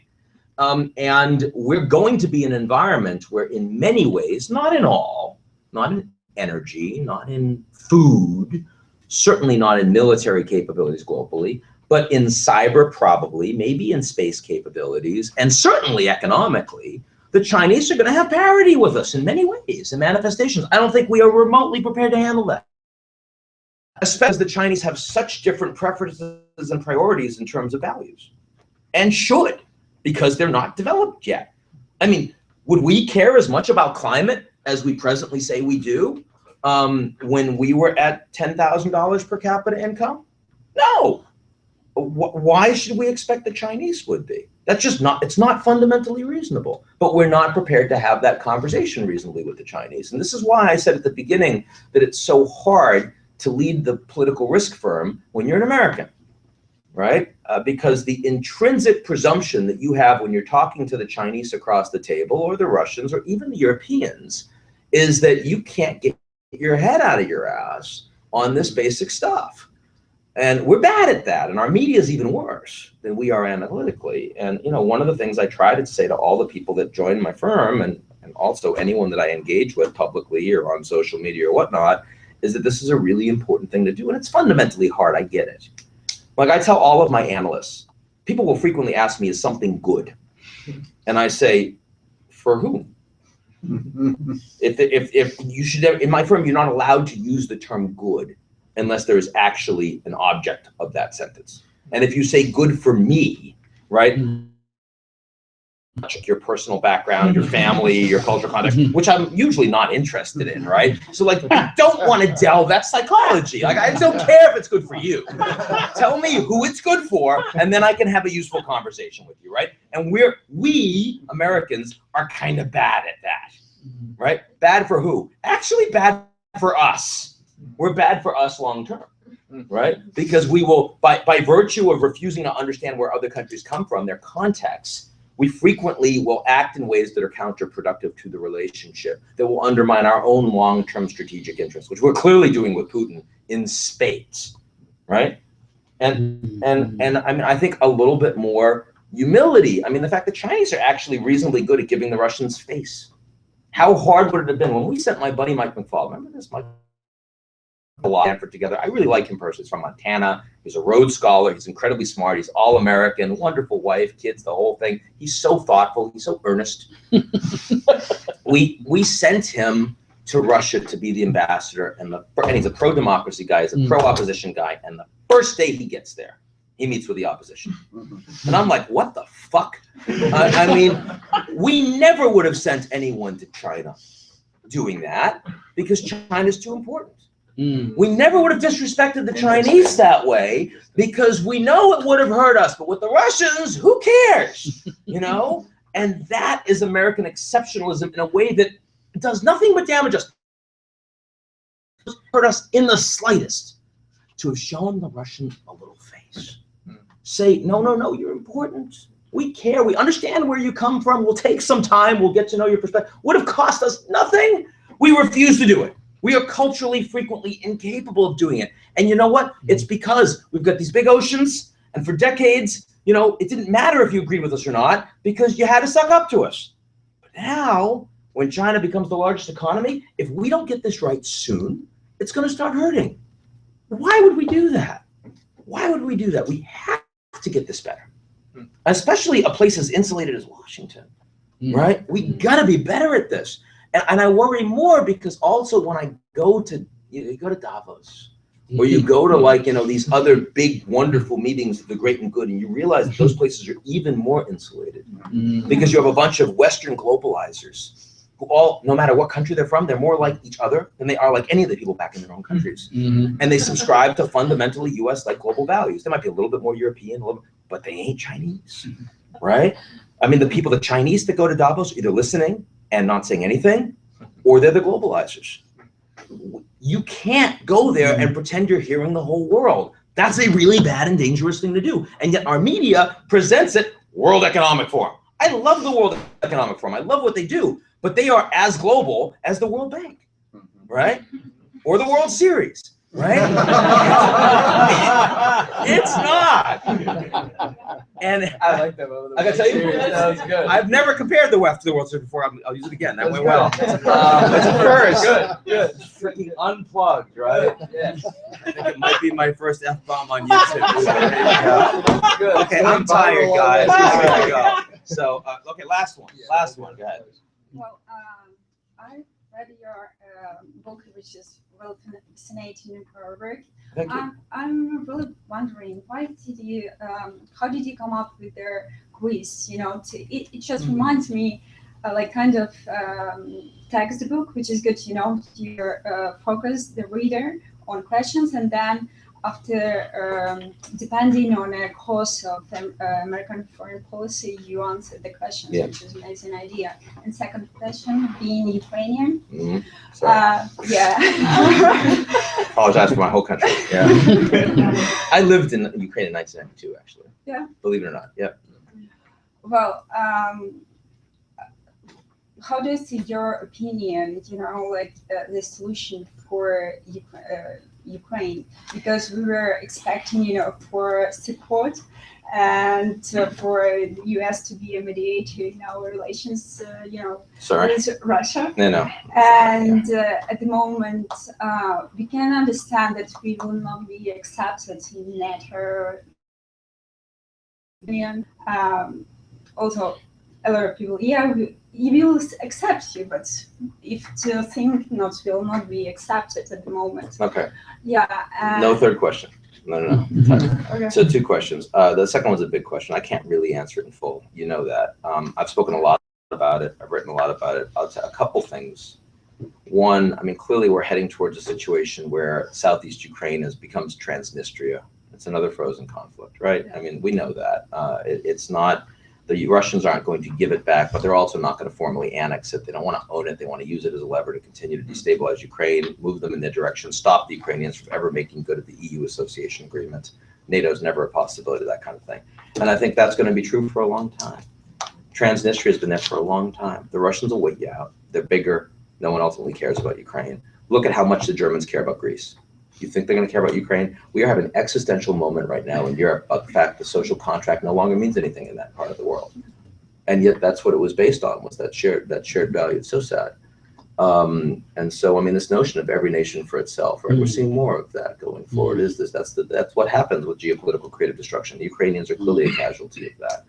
And we're going to be in an environment where in many ways, not in all, not in energy, not in food, certainly not in military capabilities globally, but in cyber probably, maybe in space capabilities, and certainly economically, the Chinese are going to have parity with us in many ways and manifestations. I don't think we are remotely prepared to handle that. Especially as the Chinese have such different preferences and priorities in terms of values. And should, because they're not developed yet. I mean, would we care as much about climate as we presently say we do when we were at $10,000 per capita income? No. Why should we expect the Chinese would be? That's just not, it's not fundamentally reasonable, but we're not prepared to have that conversation reasonably with the Chinese. And this is why I said at the beginning that it's so hard to lead the political risk firm when you're an American, right? Because the intrinsic presumption that you have when you're talking to the Chinese across the table or the Russians or even the Europeans is that you can't get your head out of your ass on this basic stuff. And we're bad at that. And our media is even worse than we are analytically. And, you know, one of the things I try to say to all the people that join my firm and also anyone that I engage with publicly or on social media or whatnot, is that this is a really important thing to do. And it's fundamentally hard. I get it. Like I tell all of my analysts, people will frequently ask me, is something good? And I say, for whom? If you should, in my firm, you're not allowed to use the term good unless there is actually an object of that sentence. And if you say good for me, right? Your personal background, your family, your cultural context, which I'm usually not interested in, right? So like, I don't want to delve, that's psychology. Like, I don't care if it's good for you. Tell me who it's good for, and then I can have a useful conversation with you, right? And we Americans are kind of bad at that, right? Bad for who? Actually bad for us. We're bad for us long term, right? Because we will, by virtue of refusing to understand where other countries come from, their contexts, we frequently will act in ways that are counterproductive to the relationship, that will undermine our own long-term strategic interests, which we're clearly doing with Putin in spades, right? And I mean, I think a little bit more humility. I mean, the fact that Chinese are actually reasonably good at giving the Russians face. How hard would it have been when we sent my buddy Mike McFall? Remember this, Mike? A lot of effort together. I really like him personally. He's from Montana. He's a Rhodes Scholar. He's incredibly smart. He's all-American, wonderful wife, kids, the whole thing. He's so thoughtful. He's so earnest. We sent him to Russia to be the ambassador, and he's a pro-democracy guy. He's a pro-opposition guy. And the first day he gets there, he meets with the opposition. And I'm like, what the fuck? I mean, we never would have sent anyone to China doing that because China's too important. We never would have disrespected the Chinese that way because we know it would have hurt us. But with the Russians, who cares? You know? And that is American exceptionalism in a way that does nothing but damage us. Hurt us in the slightest. To have shown the Russians a little face. Say, no, no, no, you're important. We care. We understand where you come from. We'll take some time. We'll get to know your perspective. Would have cost us nothing. We refuse to do it. We are culturally frequently incapable of doing it. And you know what? It's because we've got these big oceans, and for decades, you know, it didn't matter if you agreed with us or not, because you had to suck up to us. But now, when China becomes the largest economy, if we don't get this right soon, it's going to start hurting. Why would we do that? Why would we do that? We have to get this better. Especially a place as insulated as Washington, right? We got to be better at this. And I worry more because also when I go to, you go to Davos, or you go to like, you know, these other big, wonderful meetings of the great and good, and you realize that those places are even more insulated because you have a bunch of Western globalizers who all, no matter what country they're from, they're more like each other than they are like any of the people back in their own countries. And they subscribe to fundamentally US-like global values. They might be a little bit more European, but they ain't Chinese, right? I mean, the Chinese that go to Davos are either listening and not saying anything, or they're the globalizers. You can't go there and pretend you're hearing the whole world. That's a really bad and dangerous thing to do. And yet our media presents it, World Economic Forum. I love the World Economic Forum. I love what they do, but they are as global as the World Bank, right? Or the World Series, right? It's not. And I like that. I gotta tell you, that was good. I've never compared the WEF to the World Series before. I'll use it again. That went well. It's a first. Good. Freaking unplugged, right? Yeah. I think it might be my first F-bomb on YouTube. So there you go. Good. Okay, I'm tired, guys. Here we go. So, okay, last one. Last one. Go ahead. Well, I read your book, which is well fascinating work. Thank you. I'm really wondering, why did you, how did you come up with the quiz? You know, it just reminds me, like kind of textbook, which is good. You know, you focus the reader on questions, and then after depending on a course of American foreign policy, you answer the questions, which is an amazing idea. And second question, being Ukrainian. Yeah. Apologize for my whole country. Yeah. I lived in Ukraine in 1992, actually. Yeah. Believe it or not. Yeah. Well, how do you see your opinion, you know, like the solution for Ukraine, because we were expecting, for support and for the U.S. to be a mediator in our relations, Sorry. with Russia. No. And at the moment, we can understand that we will not be accepted in NATO. Also, a lot of people, we will accept you, but if the thing will not be accepted at the moment. Okay. Yeah. No third question. No. Okay. So 2 questions. The second one's a big question. I can't really answer it in full. You know that. I've spoken a lot about it. I've written a lot about it. I'll tell a couple things. One, I mean, clearly we're heading towards a situation where Southeast Ukraine becomes Transnistria. It's another frozen conflict, right? I mean, we know that. It's not, the Russians aren't going to give it back, but they're also not going to formally annex it. They don't want to own it. They want to use it as a lever to continue to destabilize Ukraine, move them in their direction, stop the Ukrainians from ever making good at the EU association agreement. NATO's never a possibility, that kind of thing. And I think that's going to be true for a long time. Transnistria has been there for a long time. The Russians will wait you out. They're bigger. No one ultimately cares about Ukraine. Look at how much the Germans care about Greece. You think they're going to care about Ukraine? We are having an existential moment right now in Europe about the fact the social contract no longer means anything in that part of the world. And yet that's what it was based on, was that shared value. It's so sad. And so, I mean, this notion of every nation for itself, right? We're seeing more of that going forward. That's what happens with geopolitical creative destruction. The Ukrainians are clearly a casualty of that.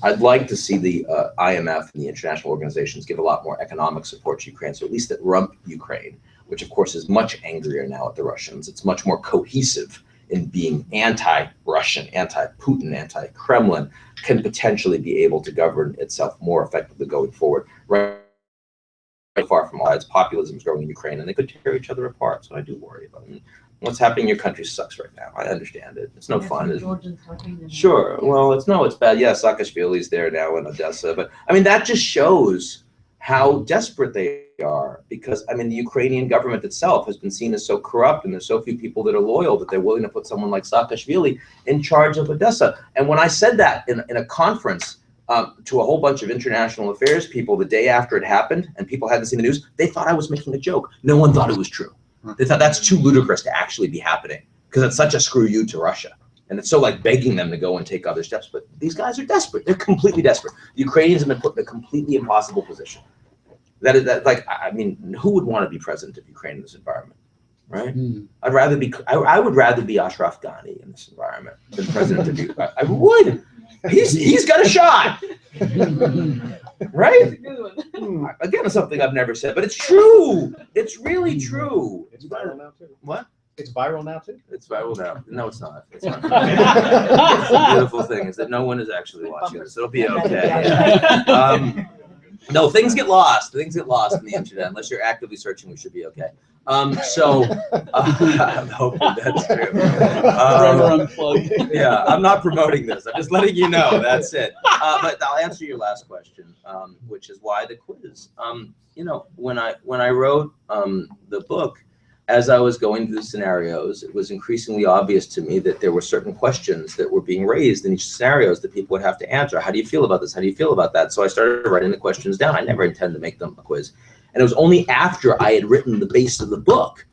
I'd like to see the IMF and the international organizations give a lot more economic support to Ukraine, so at least that rump Ukraine, which of course is much angrier now at the Russians. It's much more cohesive in being anti-Russian, anti-Putin, anti-Kremlin, can potentially be able to govern itself more effectively going forward. Right far from all, its populism is growing in Ukraine, and they could tear each other apart. So I do worry about it. What's happening in your country sucks right now. I understand it. It's no fun. Sure. Well, it's bad. Yeah, Saakashvili's there now in Odessa, but I mean that just shows how desperate they are, because I mean the Ukrainian government itself has been seen as so corrupt, and there's so few people that are loyal that they're willing to put someone like Saakashvili in charge of Odessa. And when I said that in a conference to a whole bunch of international affairs people the day after it happened, and people hadn't seen the news, they thought I was making a joke. No one thought it was true. They thought that's too ludicrous to actually be happening, because it's such a screw you to Russia. And it's so like begging them to go and take other steps. But these guys are desperate. They're completely desperate. The Ukrainians have been put in a completely impossible position. I mean, who would want to be president of Ukraine in this environment, right? I would rather be Ashraf Ghani in this environment than president of Ukraine. I would. He's got a shot, right? Again, something I've never said, but it's true. It's really true. It's viral now too. What? It's viral now too. It's viral now. No, it's not. It's not. The beautiful thing is that no one is actually watching this. It'll be okay. No, things get lost. Things get lost in the internet. Unless you're actively searching, we should be okay. I'm hoping that's true. Yeah, I'm not promoting this. I'm just letting you know. That's it. But I'll answer your last question, which is why the quiz. When I wrote the book, as I was going through the scenarios, it was increasingly obvious to me that there were certain questions that were being raised in each scenarios that people would have to answer. How do you feel about this? How do you feel about that? So I started writing the questions down. I never intended to make them a quiz. And it was only after I had written the base of the book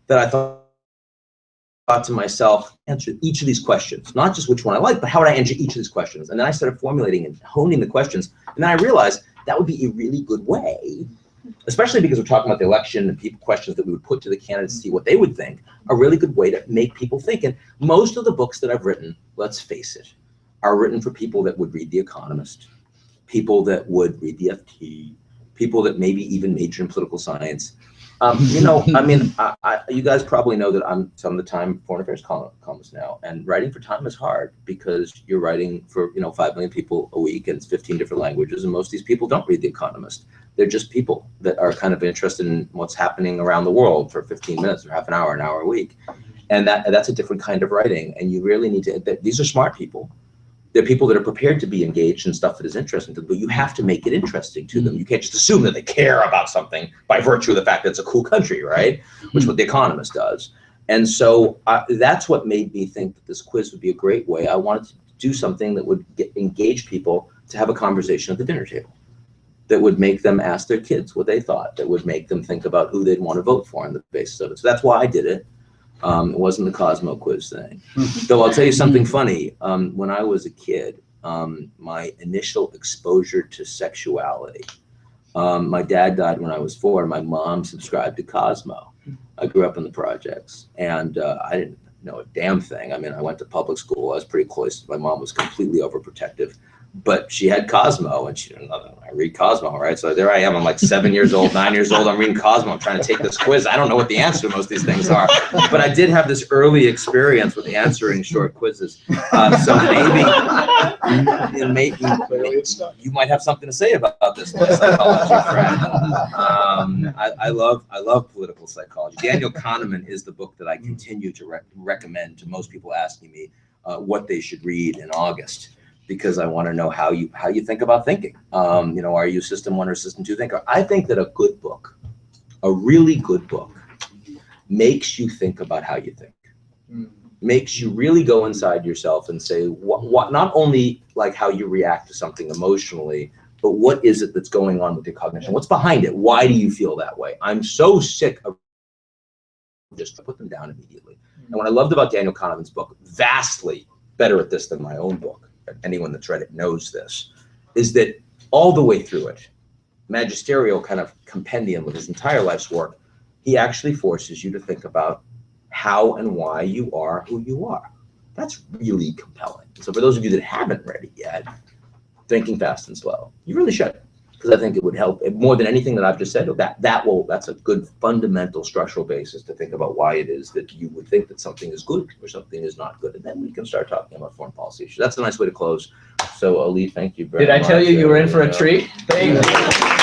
that I thought to myself, answer each of these questions, not just which one I like, but how would I answer each of these questions? And then I started formulating and honing the questions. And then I realized that would be a really good way, especially because we're talking about the election and people questions that we would put to the candidates to see what they would think, a really good way to make people think. And most of the books that I've written, let's face it, are written for people that would read The Economist, people that would read the FT, people that maybe even major in political science. You guys probably know that I'm some of the Time foreign affairs columnist now, and writing for Time is hard because you're writing for 5 million people a week, and it's 15 different languages, and most of these people don't read The Economist. They're just people that are kind of interested in what's happening around the world for 15 minutes or half an hour a week, and that's a different kind of writing. And you really need to. These are smart people. They're people that are prepared to be engaged in stuff that is interesting to them, but you have to make it interesting to them. You can't just assume that they care about something by virtue of the fact that it's a cool country, right? Which is what The Economist does. And so that's what made me think that this quiz would be a great way. I wanted to do something that would engage people to have a conversation at the dinner table. that would make them ask their kids what they thought, that would make them think about who they'd want to vote for on the basis of it. So that's why I did it. It wasn't the Cosmo quiz thing. Though I'll tell you something funny. When I was a kid, my initial exposure to sexuality, my dad died when I was 4. My mom subscribed to Cosmo. I grew up in the projects, and I didn't know a damn thing. I mean, I went to public school. I was pretty close. My mom was completely overprotective. But she had Cosmo, and she didn't know. I read Cosmo, right? So there I am. I'm like 7 years old, 9 years old. I'm reading Cosmo. I'm trying to take this quiz. I don't know what the answer to most of these things are. But I did have this early experience with answering short quizzes. So maybe you might have something to say about this psychology, friend. I love political psychology. Daniel Kahneman is the book that I continue to recommend to most people asking me what they should read in August, because I want to know how you think about thinking. You know, are you system 1 or system 2 thinker? I think that a good book, a really good book, makes you think about how you think. Makes you really go inside yourself and say, what not only like how you react to something emotionally, but what is it that's going on with your cognition? What's behind it? Why do you feel that way? I'm so sick of just put them down immediately. And what I loved about Daniel Kahneman's book, vastly better at this than my own book, anyone that's read it knows this, is that all the way through it, magisterial kind of compendium of his entire life's work, he actually forces you to think about how and why you are who you are. That's really compelling. So for those of you that haven't read it yet, Thinking Fast and Slow, you really should, because I think it would help more than anything that I've just said. That's a good fundamental structural basis to think about why it is that you would think that something is good or something is not good, and then we can start talking about foreign policy issues. That's a nice way to close. So Ali, thank you very much. Did I tell you you were in for a treat? Thank you.